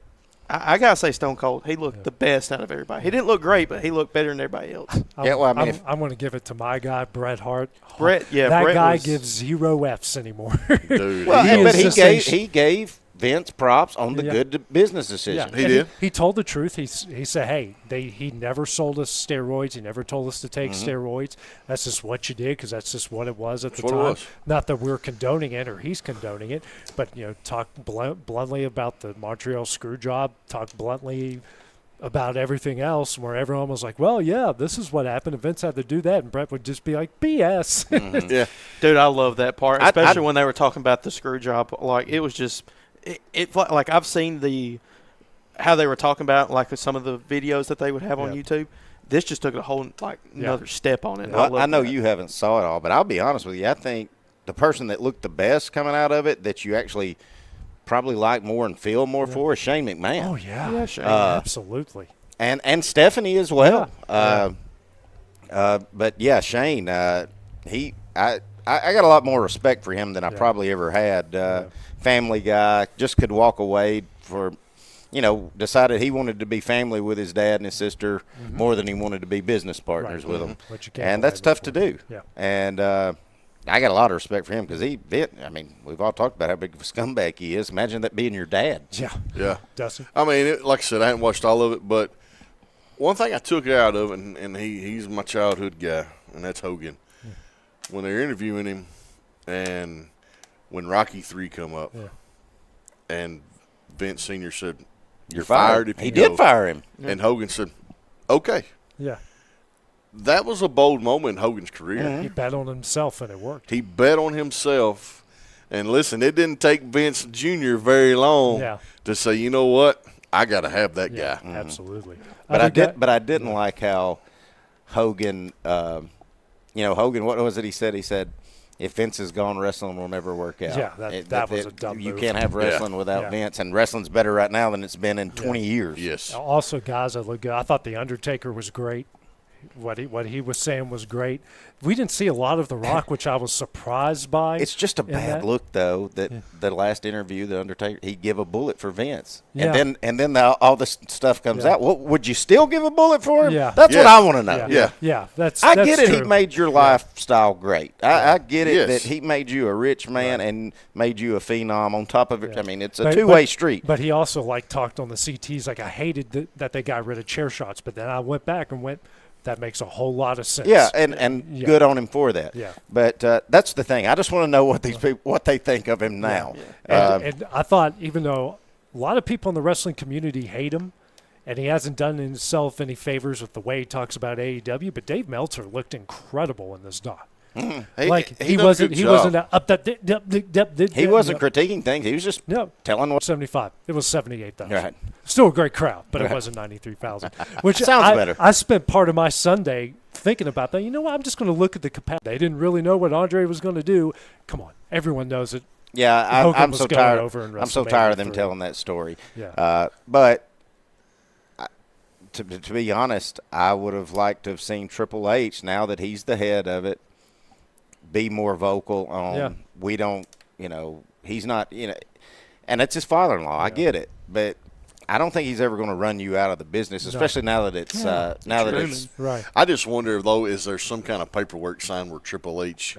I got to say Stone Cold, he looked the best out of everybody. He didn't look great, but he looked better than everybody else. I'm going to give it to my guy, Bret Hart. Bret guy gives 0 F's anymore. Dude. But he gave Vince props on the good business decision. Yeah. He did. He told the truth. He said, hey, he never sold us steroids. He never told us to take steroids. That's just what you did because that's just what it was at the time. Not that we're condoning it or he's condoning it, but, talk bluntly about the Montreal screw job, talk bluntly about everything else where everyone was like, well, yeah, this is what happened. And Vince had to do that. And Bret would just be like, BS. Yeah. Dude, I love that part, especially when they were talking about the screw job. Like, it was just – It like I've seen how they were talking about like some of the videos that they would have on YouTube. This just took a whole another step on it. Well, I know you haven't saw it all, but I'll be honest with you. I think the person that looked the best coming out of it, that you actually probably like more and feel more for, is Shane McMahon. Oh yeah, Shane, absolutely. And Stephanie as well. But yeah, Shane. I I got a lot more respect for him than I probably ever had. Family guy, just could walk away for, decided he wanted to be family with his dad and his sister more than he wanted to be business partners with them. And that's tough to do. Yeah. And I got a lot of respect for him because we've all talked about how big of a scumbag he is. Imagine that being your dad. Yeah. Dustin? I mean, like I said, I hadn't watched all of it, but one thing I took out of it, and he's my childhood guy, and that's Hogan. When they're interviewing him, and when Rocky III come up, and Vince Sr. said, "You're fired if you go." He did fire him. And Hogan said, "Okay." Yeah. That was a bold moment in Hogan's career. He bet on himself, and it worked. He bet on himself. And listen, it didn't take Vince Jr. very long to say, you know what, I got to have that guy. Absolutely. But I didn't like how Hogan, Hogan, what was it he said? He said, if Vince is gone, wrestling will never work out. Yeah, that was a dumb You move. can't have wrestling without Vince, and wrestling's better right now than it's been in 20 years. Yes. Also, guys that look good. I thought The Undertaker was great. What he was saying was great. We didn't see a lot of The Rock, which I was surprised by. It's just a bad look, though, that the last interview, The Undertaker, he'd give a bullet for Vince. Yeah. And then all this stuff comes out. Well, would you still give a bullet for him? Yeah. That's what I want to know. Yeah. I get it. True. He made your lifestyle great. I get it that he made you a rich man and made you a phenom on top of it. I mean, it's a two-way street. But he also, talked on the CTs, I hated that they got rid of chair shots. But then I went back and went, that makes a whole lot of sense. Yeah, and good on him for that. Yeah. But that's the thing. I just want to know what these people, what they think of him now. And I thought, even though a lot of people in the wrestling community hate him, and he hasn't done himself any favors with the way he talks about AEW, but Dave Meltzer looked incredible in this doc. He wasn't critiquing things. He was just telling what 75. It was 78,000. Right. Still a great crowd, but it wasn't 93,000. Which sounds better. I spent part of my Sunday thinking about that. You know what? I'm just going to look at the capacity. They didn't really know what Andre was going to do. Come on, everyone knows it. Yeah, I'm so tired. I'm so tired of them telling that story. Yeah. But to be honest, I would have liked to have seen Triple H, now that he's the head of it, be more vocal on we don't, he's not, and it's his father-in-law. I get it, but I don't think he's ever going to run you out of the business, especially now that it's right. I just wonder, though, is there some kind of paperwork signed where Triple H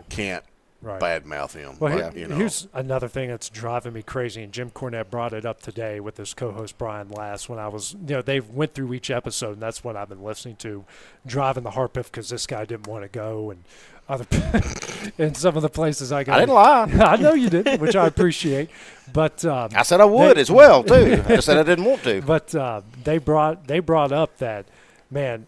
can't badmouth him? Well, here's another thing that's driving me crazy, and Jim Cornette brought it up today with his co-host Brian Last when I was, they went through each episode, and that's what I've been listening to, driving the Harpiff because this guy didn't want to go, and in some of the places I got. I didn't lie. I know you didn't, which I appreciate. But I said I would as well too. I said I didn't want to. But they brought up that, man,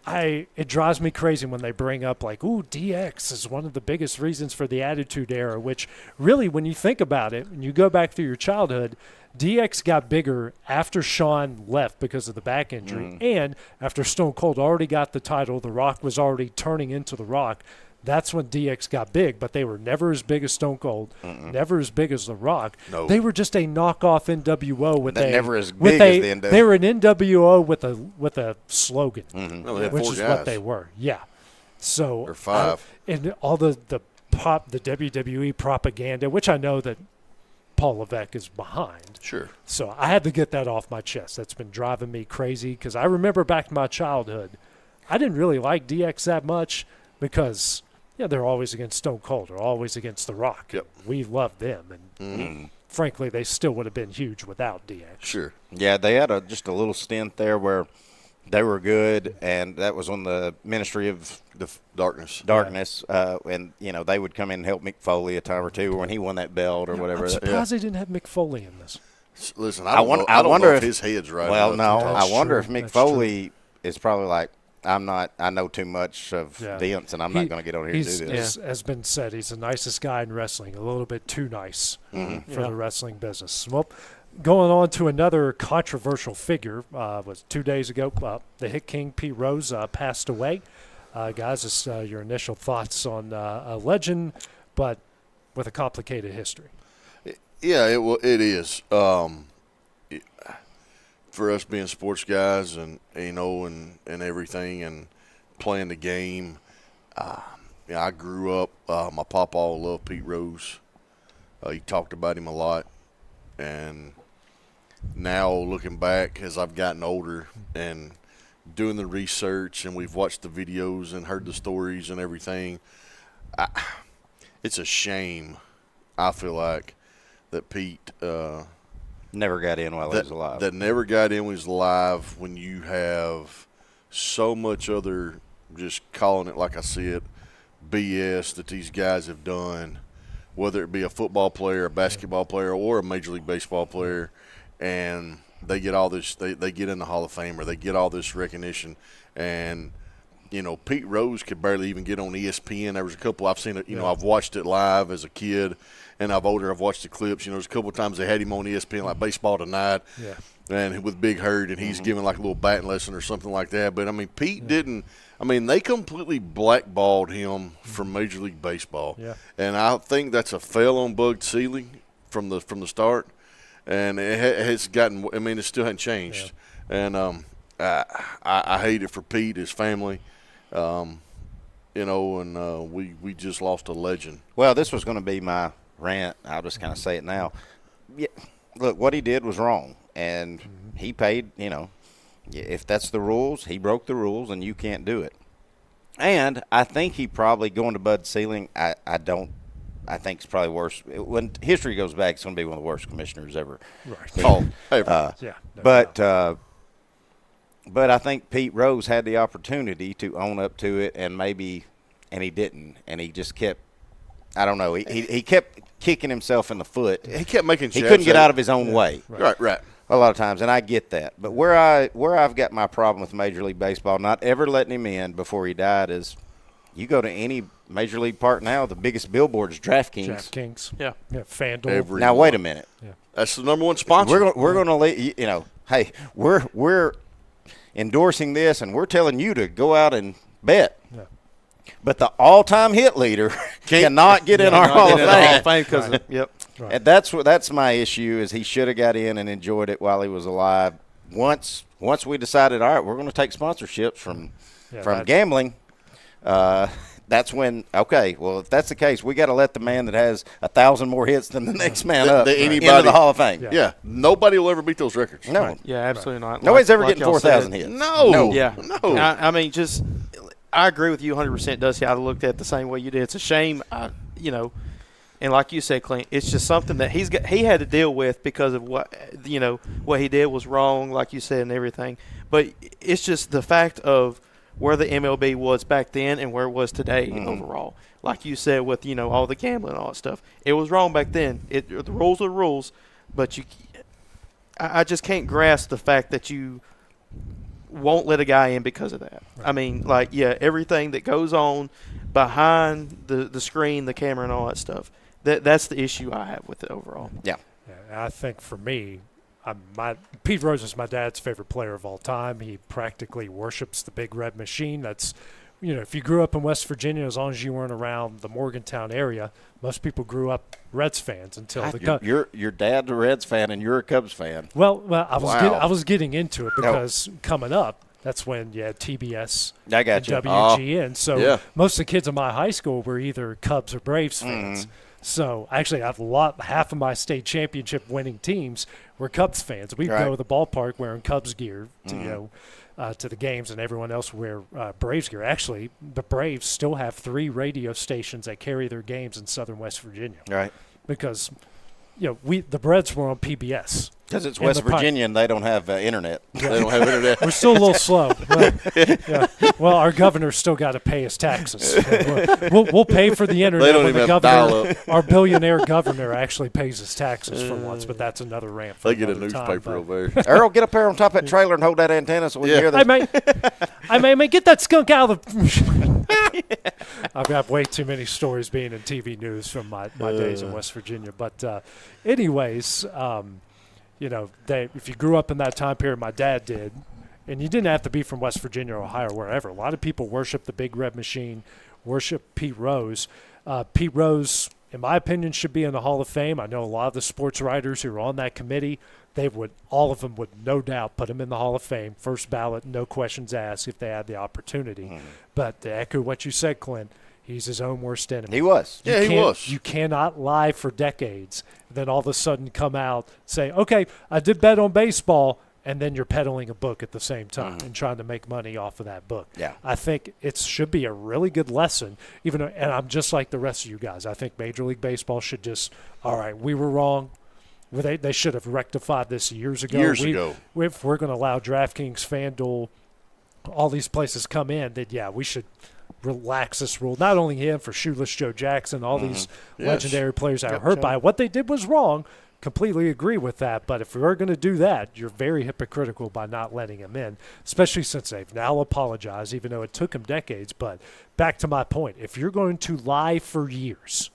it drives me crazy when they bring up DX is one of the biggest reasons for the Attitude Era, which really, when you think about it, when you go back through your childhood, DX got bigger after Shawn left because of the back injury, and after Stone Cold already got the title, The Rock was already turning into The Rock. That's when DX got big, but they were never as big as Stone Cold, never as big as The Rock. No. They were just a knockoff NWO with never as big as the NWO. They were an NWO with a slogan, which is what they were. Yeah. So or five. And all the WWE propaganda, which I know that Paul Levesque is behind. Sure. So I had to get that off my chest. That's been driving me crazy because I remember back to my childhood, I didn't really like DX that much because they're always against Stone Cold or always against The Rock. Yep. We loved them, and frankly, they still would have been huge without DX. Sure. Yeah, they had just a little stint there where they were good, and that was on the Ministry of Darkness. And they would come in and help Mick Foley a time or two when he won that belt or whatever. I'm surprised they didn't have Mick Foley in this. Listen, I don't know if his head's right. Well, no, I wonder if Mick Foley is probably like, I know too much of Vince, and I'm not going to get on here to do this. Has been said, he's the nicest guy in wrestling, a little bit too nice for the wrestling business. Well, going on to another controversial figure, was 2 days ago, the Hit King Pete Rose passed away. Guys, just your initial thoughts on a legend, but with a complicated history. Yeah, it is. For us being sports guys and and everything and playing the game, I grew up. My papa loved Pete Rose. He talked about him a lot, and now looking back as I've gotten older and doing the research, and we've watched the videos and heard the stories and everything, it's a shame. I feel like that Pete never got in while he was alive. That never got in when he was alive. When you have so much other, just calling it like I see it, BS that these guys have done, whether it be a football player, a basketball player, or a Major League Baseball player, and they get all this, they get in the Hall of Fame, or they get all this recognition. And, you know, Pete Rose could barely even get on ESPN. There was a couple, I've seen it, I've watched it live as a kid, and I've watched the clips. There's a couple of times they had him on ESPN, like Baseball Tonight, and with Big Hurt, and he's giving like a little batting lesson or something like that. But, I mean, Pete didn't – I mean, they completely blackballed him from Major League Baseball. Yeah. And I think that's a fail-on-bugged ceiling from the start. And it has gotten – I mean, it still hasn't changed. Yeah. And I hate it for Pete, his family. And we just lost a legend. Well, this was going to be my rant. I'll just kind of say it now. Yeah, look, what he did was wrong, and he paid, if that's the rules, he broke the rules, and you can't do it. And I think he probably, going to Bud Selig, I think it's probably worse. When history goes back, it's going to be one of the worst commissioners ever. Right. But I think Pete Rose had the opportunity to own up to it, and he didn't, and he just kept. I don't know. He kept kicking himself in the foot. He kept making. He couldn't get out of his own way. Right. A lot of times, and I get that. But where I've got my problem with Major League Baseball not ever letting him in before he died is, you go to any Major League park now, the biggest billboard is DraftKings. DraftKings. Yeah. FanDuel. Now wait a minute. Yeah. That's the number one sponsor. We're going to let hey, we're endorsing this, and we're telling you to go out and bet. Yeah. But the all-time hit leader cannot get in our Hall of Fame because Right. And that's my issue, is he should have got in and enjoyed it while he was alive. Once we decided, all right, we're going to take sponsorships from gambling, that's when, okay, well, if that's the case, we got to let the man that has 1,000 more hits than the next man up into the Hall of Fame. Yeah. Nobody will ever beat those records. No. Right. Yeah, absolutely not. Nobody's ever getting 4,000 hits. No. Yeah. No. I mean, I agree with you 100%, Dusty. I looked at it the same way you did. It's a shame, and like you said, Clint, it's just something that he had to deal with because of what he did was wrong, like you said, and everything. But it's just the fact of where the MLB was back then and where it was today overall. Like you said, with all the gambling and all that stuff, it was wrong back then. The rules are rules, but I just can't grasp the fact that you won't let a guy in because of that. Right. I mean, everything that goes on behind the screen, the camera, and all that stuff. That's the issue I have with it overall. Yeah. I think for me, Pete Rose is my dad's favorite player of all time. He practically worships the Big Red Machine. That's, if you grew up in West Virginia, as long as you weren't around the Morgantown area, most people grew up Reds fans until your dad's a Reds fan and you're a Cubs fan. Well, I was getting into it because coming up, that's when you had TBS and WGN. So most of the kids in my high school were either Cubs or Braves fans. So actually, half of my state championship winning teams were Cubs fans. We'd go to the ballpark wearing Cubs gear to to the games, and everyone else wear Braves gear. Actually, the Braves still have 3 radio stations that carry their games in southern West Virginia. Right. Because the Reds were on PBS. Because it's West Virginia and they don't have internet. Yeah. They don't have internet. We're still a little slow. Well, our governor's still got to pay his taxes. We'll pay for the internet. They don't even have dial-up. Our billionaire governor actually pays his taxes for once, but that's another rant for They get a newspaper over there. Earl, get up there on top of that trailer and hold that antenna so we can hear that. I may get that skunk out of the – I've got way too many stories being in TV news from my days in West Virginia. But anyways – if you grew up in that time period, my dad did, and you didn't have to be from West Virginia or Ohio or wherever. A lot of people worship the Big Red Machine, worship Pete Rose. Pete Rose, in my opinion, should be in the Hall of Fame. I know a lot of the sports writers who are on that committee, all of them would no doubt put him in the Hall of Fame, first ballot, no questions asked if they had the opportunity. But to echo what you said, Clint, He's his own worst enemy. He was. Yeah, he was. You cannot lie for decades, then all of a sudden come out, say, okay, I did bet on baseball, and then you're peddling a book at the same time and trying to make money off of that book. Yeah. I think it should be a really good lesson, and I'm just like the rest of you guys. I think Major League Baseball should just, all right, we were wrong. They should have rectified this years ago. If we're going to allow DraftKings, FanDuel, all these places come in, then, yeah, we should relax this rule. Not only him, for Shoeless Joe Jackson, all these legendary players that are hurt by it. What they did was wrong. Completely agree with that. But if we're going to do that, you're very hypocritical by not letting him in, especially since they've now apologized, even though it took him decades. But back to my point, if you're going to lie for years,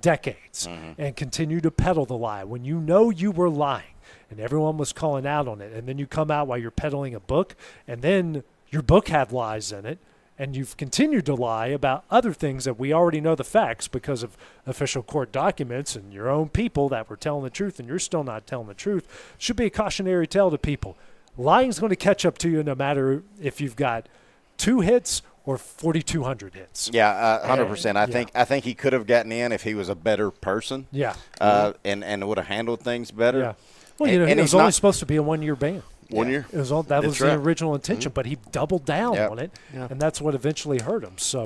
decades, and continue to peddle the lie when you know you were lying and everyone was calling out on it, and then you come out while you're peddling a book, and then your book had lies in it, and you've continued to lie about other things that we already know the facts because of official court documents and your own people that were telling the truth, and you're still not telling the truth, should be a cautionary tale to people. Lying's going to catch up to you no matter if you've got 2 hits or 4,200 hits. Yeah, 100%. I think he could have gotten in if he was a better person. Yeah. And would have handled things better. Yeah. Well, he was only supposed to be a 1-year ban. 1 year. That was the original intention, but he doubled down on it, and that's what eventually hurt him. So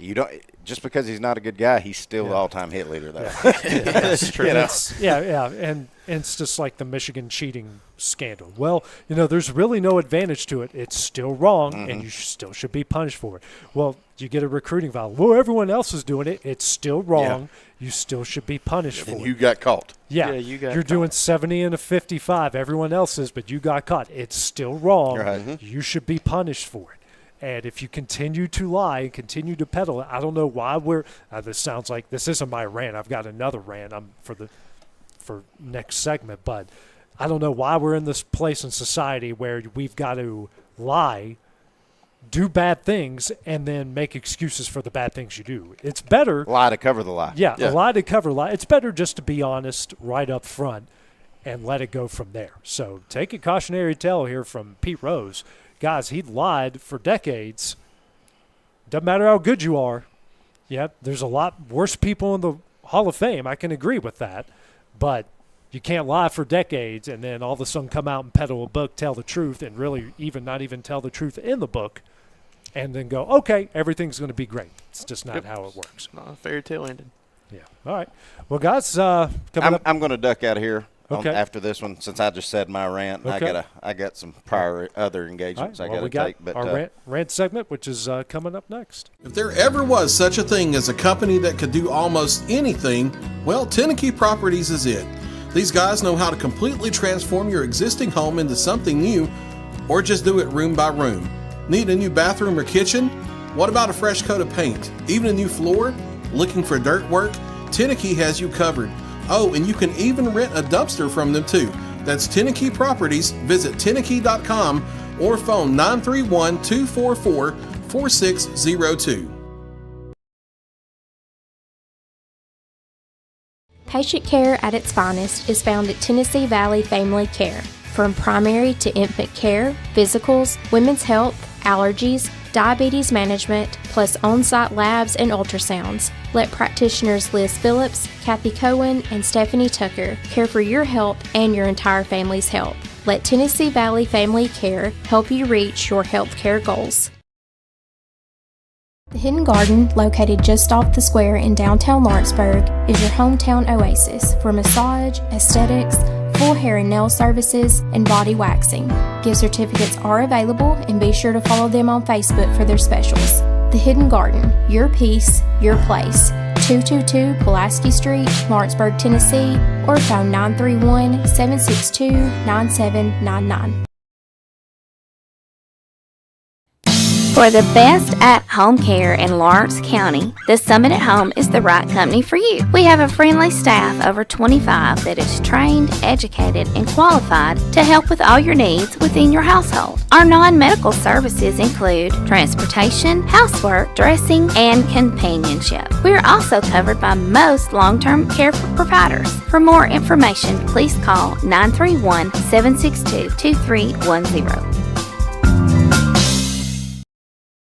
you don't just because he's not a good guy, he's still the all-time hit leader, though. That's true. And it's just like the Michigan cheating scandal. Well, there's really no advantage to it. It's still wrong, and you still should be punished for it. Well, you get a recruiting foul. Well, everyone else is doing it. It's still wrong. Yeah. You still should be punished for it. And you got caught. Yeah, you're doing 70 and a 55. Everyone else is, but you got caught. It's still wrong. Right. You should be punished for it. And if you continue to lie and continue to peddle it, I don't know why this sounds like this isn't my rant. I've got another rant for next segment, but I don't know why we're in this place in society where we've got to lie, do bad things, and then make excuses for the bad things you do. It's better. Lie to cover the lie. Yeah, a lie to cover lie. It's better just to be honest right up front and let it go from there. So take a cautionary tale here from Pete Rose. Guys, he lied for decades. Doesn't matter how good you are. Yeah, there's a lot worse people in the Hall of Fame. I can agree with that. But you can't lie for decades and then all of a sudden come out and peddle a book, tell the truth, and really not even tell the truth in the book, and then go, okay, everything's going to be great. It's just not how it works. Not a fairy tale ending. Yeah. All right. Well, guys, coming up. I'm going to duck out of here. Okay. After this one, since I just said my rant, Okay. I got some prior other engagements Right. I got to take. But our rant segment, which is coming up next. If there ever was such a thing as a company that could do almost anything, well, Tenneke Properties is it. These guys know how to completely transform your existing home into something new, or just do it room by room. Need a new bathroom or kitchen? What about a fresh coat of paint? Even a new floor? Looking for dirt work? Tenneke has you covered. Oh, and you can even rent a dumpster from them too. That's Tenneke Properties. Visit Tenneke.com or phone 931-244-4602. Patient care at its finest is found at Tennessee Valley Family Care. From primary to infant care, physicals, women's health, allergies, diabetes management, plus on-site labs and ultrasounds. Let practitioners Liz Phillips, Kathy Cohen, and Stephanie Tucker care for your health and your entire family's health. Let Tennessee Valley Family Care help you reach your health care goals. The Hidden Garden, located just off the square in downtown Lawrenceburg, is your hometown oasis for massage, aesthetics, full hair and nail services, and body waxing. Gift certificates are available, and be sure to follow them on Facebook for their specials. The Hidden Garden, your peace, your place. 222 Pulaski Street, Lawrenceburg, Tennessee, or phone 931-762-9799. For the best at-home care in Lawrence County, the Summit at Home is the right company for you. We have a friendly staff over 25 that is trained, educated, and qualified to help with all your needs within your household. Our non-medical services include transportation, housework, dressing, and companionship. We are also covered by most long-term care providers. For more information, please call 931-762-2310.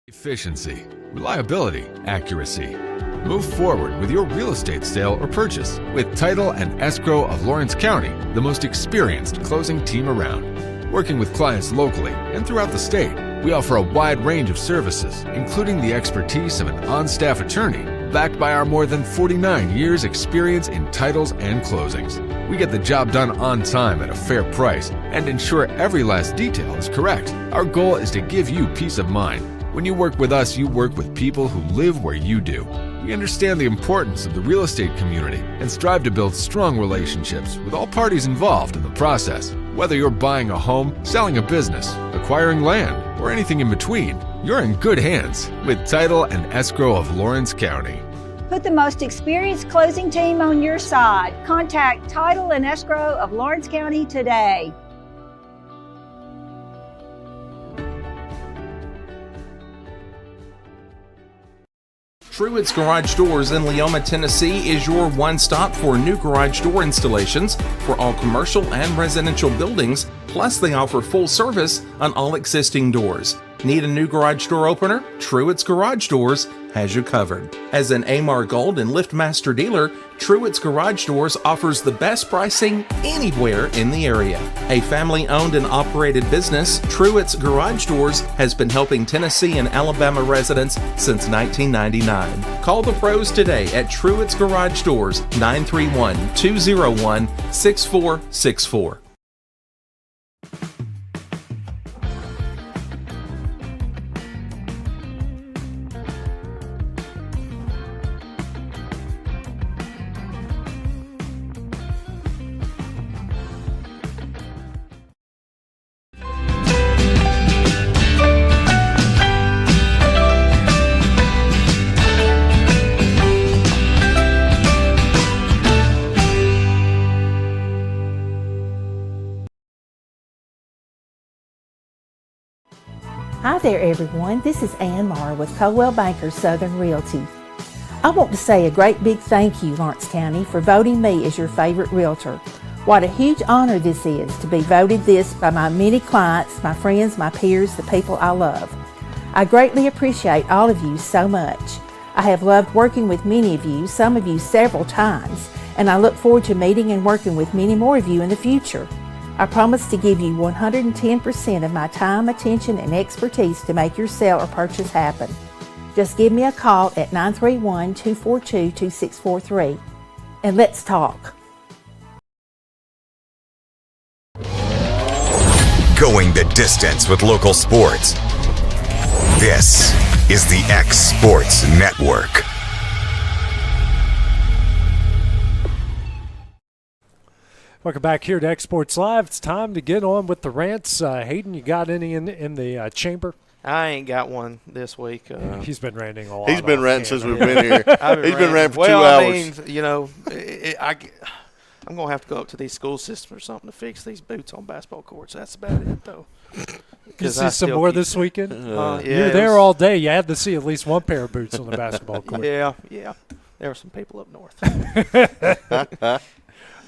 Efficiency, reliability, accuracy. Move forward with your real estate sale or purchase with Title and Escrow of Lawrence County, the most experienced closing team around. Working with clients locally and throughout the state, we offer a wide range of services, including the expertise of an on-staff attorney, backed by our more than 49 years experience in titles and closings. We get the job done on time at a fair price and ensure every last detail is correct. Our goal is to give you peace of mind. When you work with us, you work with people who live where you do. We understand the importance of the real estate community and strive to build strong relationships with all parties involved in the process. Whether you're buying a home, selling a business, acquiring land, or anything in between, you're in good hands with Title and Escrow of Lawrence County. Put the most experienced closing team on your side. Contact Title and Escrow of Lawrence County today. Truett's Garage Doors in Leoma, Tennessee is your one-stop for new garage door installations for all commercial and residential buildings, plus they offer full service on all existing doors. Need a new garage door opener? Truett's Garage Doors has you covered. As an AMAR Gold and LiftMaster dealer, Truett's Garage Doors offers the best pricing anywhere in the area. A family-owned and operated business, Truett's Garage Doors has been helping Tennessee and Alabama residents since 1999. Call the pros today at Truett's Garage Doors, 931-201-6464. Hi there everyone, this is Ann Marr with Coldwell Banker Southern Realty. I want to say a great big thank you, Lawrence County, for voting me as your favorite realtor. What a huge honor this is to be voted this by my many clients, my friends, my peers, the people I love. I greatly appreciate all of you so much. I have loved working with many of you, some of you several times, and I look forward to meeting and working with many more of you in the future. I promise to give you 110% of my time, attention, and expertise to make your sale or purchase happen. Just give me a call at 931-242-2643 and let's talk. Going the distance with local sports. This is the X Sports Network. Welcome back here to X Sports Live. It's time to get on with the rants. Hayden, you got any in the chamber? I ain't got one this week. He's been ranting a lot. He's been ranting since we've been here. He's been ranting for 2 hours. I mean, you know, I'm going to have to go up to these school systems or something to fix these boots on basketball courts. That's about it, though. You see some more this weekend? Yeah, you're there all day. You had to see at least one pair of boots on the basketball court. Yeah. There were some people up north.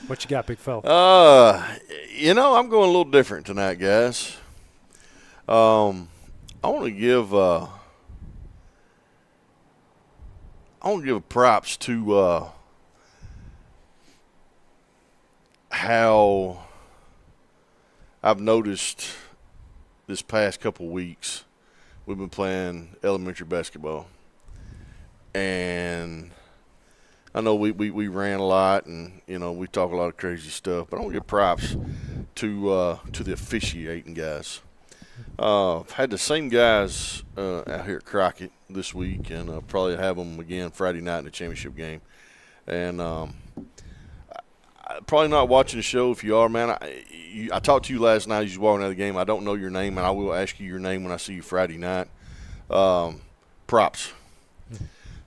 What you got, big fella? You know, I'm going a little different tonight, guys. I want to give props to how I've noticed this past couple weeks we've been playing elementary basketball, and I know we ran a lot, and you know we talk a lot of crazy stuff, but I want to give props to the officiating guys. I've had the same guys out here at Crockett this week, and probably have them again Friday night in the championship game. And probably not watching the show. If you are, man, I talked to you last night as you walking out of the game. I don't know your name, and I will ask you your name when I see you Friday night. Props.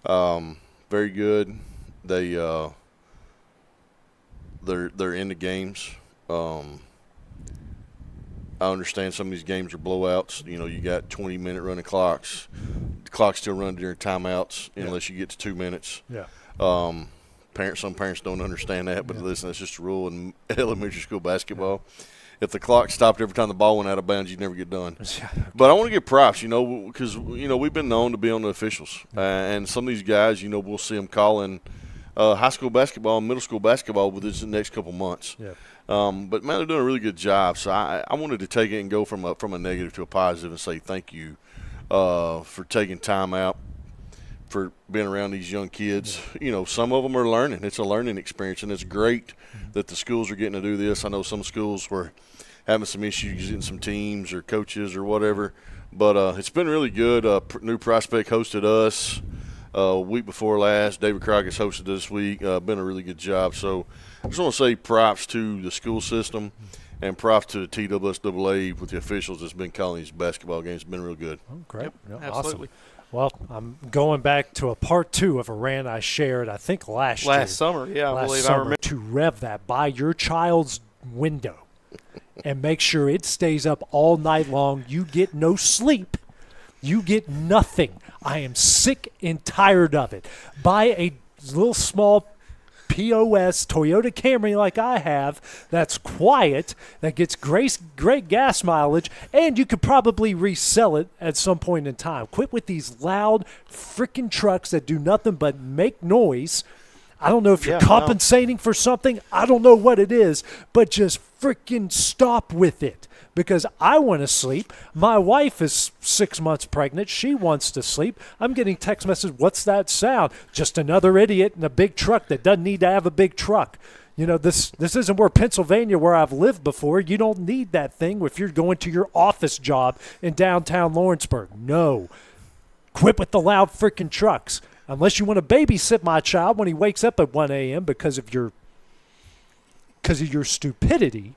Very good. They're in the games. I understand some of these games are blowouts. You know, you got 20-minute running clocks. The clock's still running during timeouts unless you get to 2 minutes. Yeah. Some parents don't understand that, but listen, that's just a rule in elementary school basketball. if the clock stopped every time the ball went out of bounds, you'd never get done. But I want to give props, because we've been known to be on the officials, and some of these guys, we'll see them calling high school basketball and middle school basketball within the next couple months. Yeah. But man, they're doing a really good job. So I wanted to take it and go from a negative to a positive and say thank you for taking time out, for being around these young kids. Some of them are learning. It's a learning experience, and it's great that the schools are getting to do this. I know some schools were having some issues getting some teams or coaches or whatever, but it's been really good. New Prospect hosted us week before last. David Crockett's hosted this week. Been a really good job. So I just want to say props to the school system and props to the TSSAA with the officials that's been calling these basketball games. It's been real good. Oh, great. Yep, Yeah, absolutely. Awesome. Well, I'm going back to a part 2 of a rant I shared, I think, last year. Summer, yeah, I believe summer, I remember. to rev that by your child's window and make sure it stays up all night long. You get no sleep. You get nothing. I am sick and tired of it. Buy a little small POS Toyota Camry like I have that's quiet, that gets great gas mileage, and you could probably resell it at some point in time. Quit with these loud freaking trucks that do nothing but make noise. I don't know if you're compensating for something. I don't know what it is, but just freaking stop with it. Because I want to sleep. My wife is 6 months pregnant. She wants to sleep. I'm getting text messages, what's that sound? Just another idiot in a big truck that doesn't need to have a big truck. This isn't where Pennsylvania, where I've lived before. You don't need that thing if you're going to your office job in downtown Lawrenceburg. No. Quit with the loud freaking trucks. Unless you want to babysit my child when he wakes up at 1 a.m. because of your stupidity.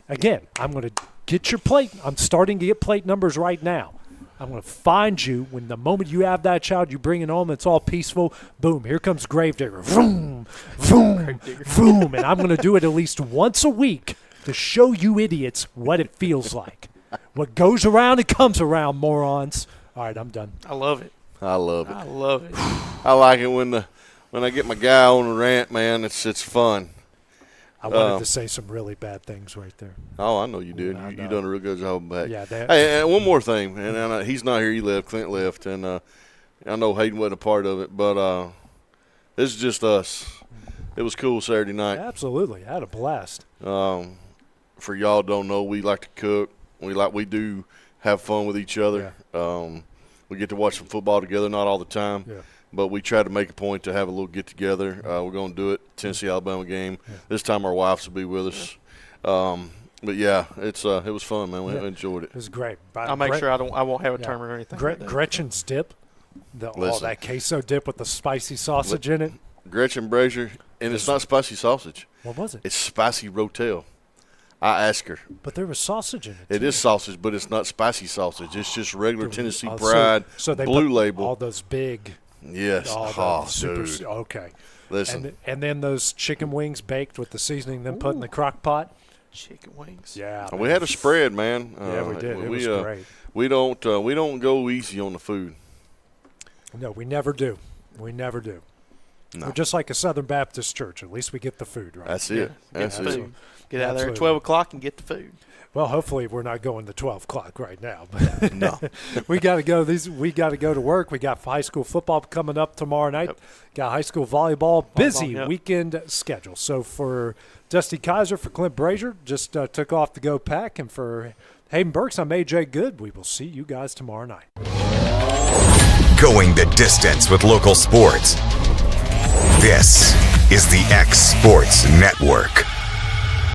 Again, I'm going to get your plate. I'm starting to get plate numbers right now. I'm going to find you when the moment you have that child, you bring it home, it's all peaceful. Boom, here comes Gravedigger. Vroom, vroom, vroom. And I'm going to do it at least once a week to show you idiots what it feels like. What goes around, it comes around, morons. All right, I'm done. I love it. I love it. I love it. I like it when I get my guy on a rant, man. It's fun. I wanted to say some really bad things right there. Oh, I know you did. You done a real good job back. Yeah. Hey, and one more thing, and he's not here. He left. Clint left, and I know Hayden wasn't a part of it, but this is just us. It was cool Saturday night. Absolutely, I had a blast. For y'all don't know, we like to cook. We do have fun with each other. Yeah. We get to watch some football together, not all the time. Yeah. But we try to make a point to have a little get-together. We're going to do it, Tennessee-Alabama game. Yeah. This time our wives will be with us. But, yeah, it was fun, man. We enjoyed it. It was great. I'll make sure I won't have a tournament or anything. Gretchen's dip, that queso dip with the spicy sausage in it. Gretchen Brazier, and it's not spicy sausage. What was it? It's spicy rotel. I asked her. But there was sausage in it. It is sausage, but it's not spicy sausage. It's just regular Tennessee Pride, so they Blue put Label. All those big. Yes. Dude. Okay. Listen. And then those chicken wings baked with the seasoning, then put in the crock pot. Chicken wings. Yeah. We had a spread, man. Yeah, we did. It was great. We don't go easy on the food. No, we never do. We never do. No. We're just like a Southern Baptist church. At least we get the food right. That's it. That's it. Get out there at 12 o'clock and get the food. Well, hopefully we're not going to 12 o'clock right now. But no. We got to go. We got to go to work. We got high school football coming up tomorrow night. Yep. Got high school volleyball. Busy weekend schedule. So for Dusty Kaiser, for Clint Brazier, just took off to go pack. And for Hayden Burks, I'm AJ Good. We will see you guys tomorrow night. Going the distance with local sports. This is the X Sports Network.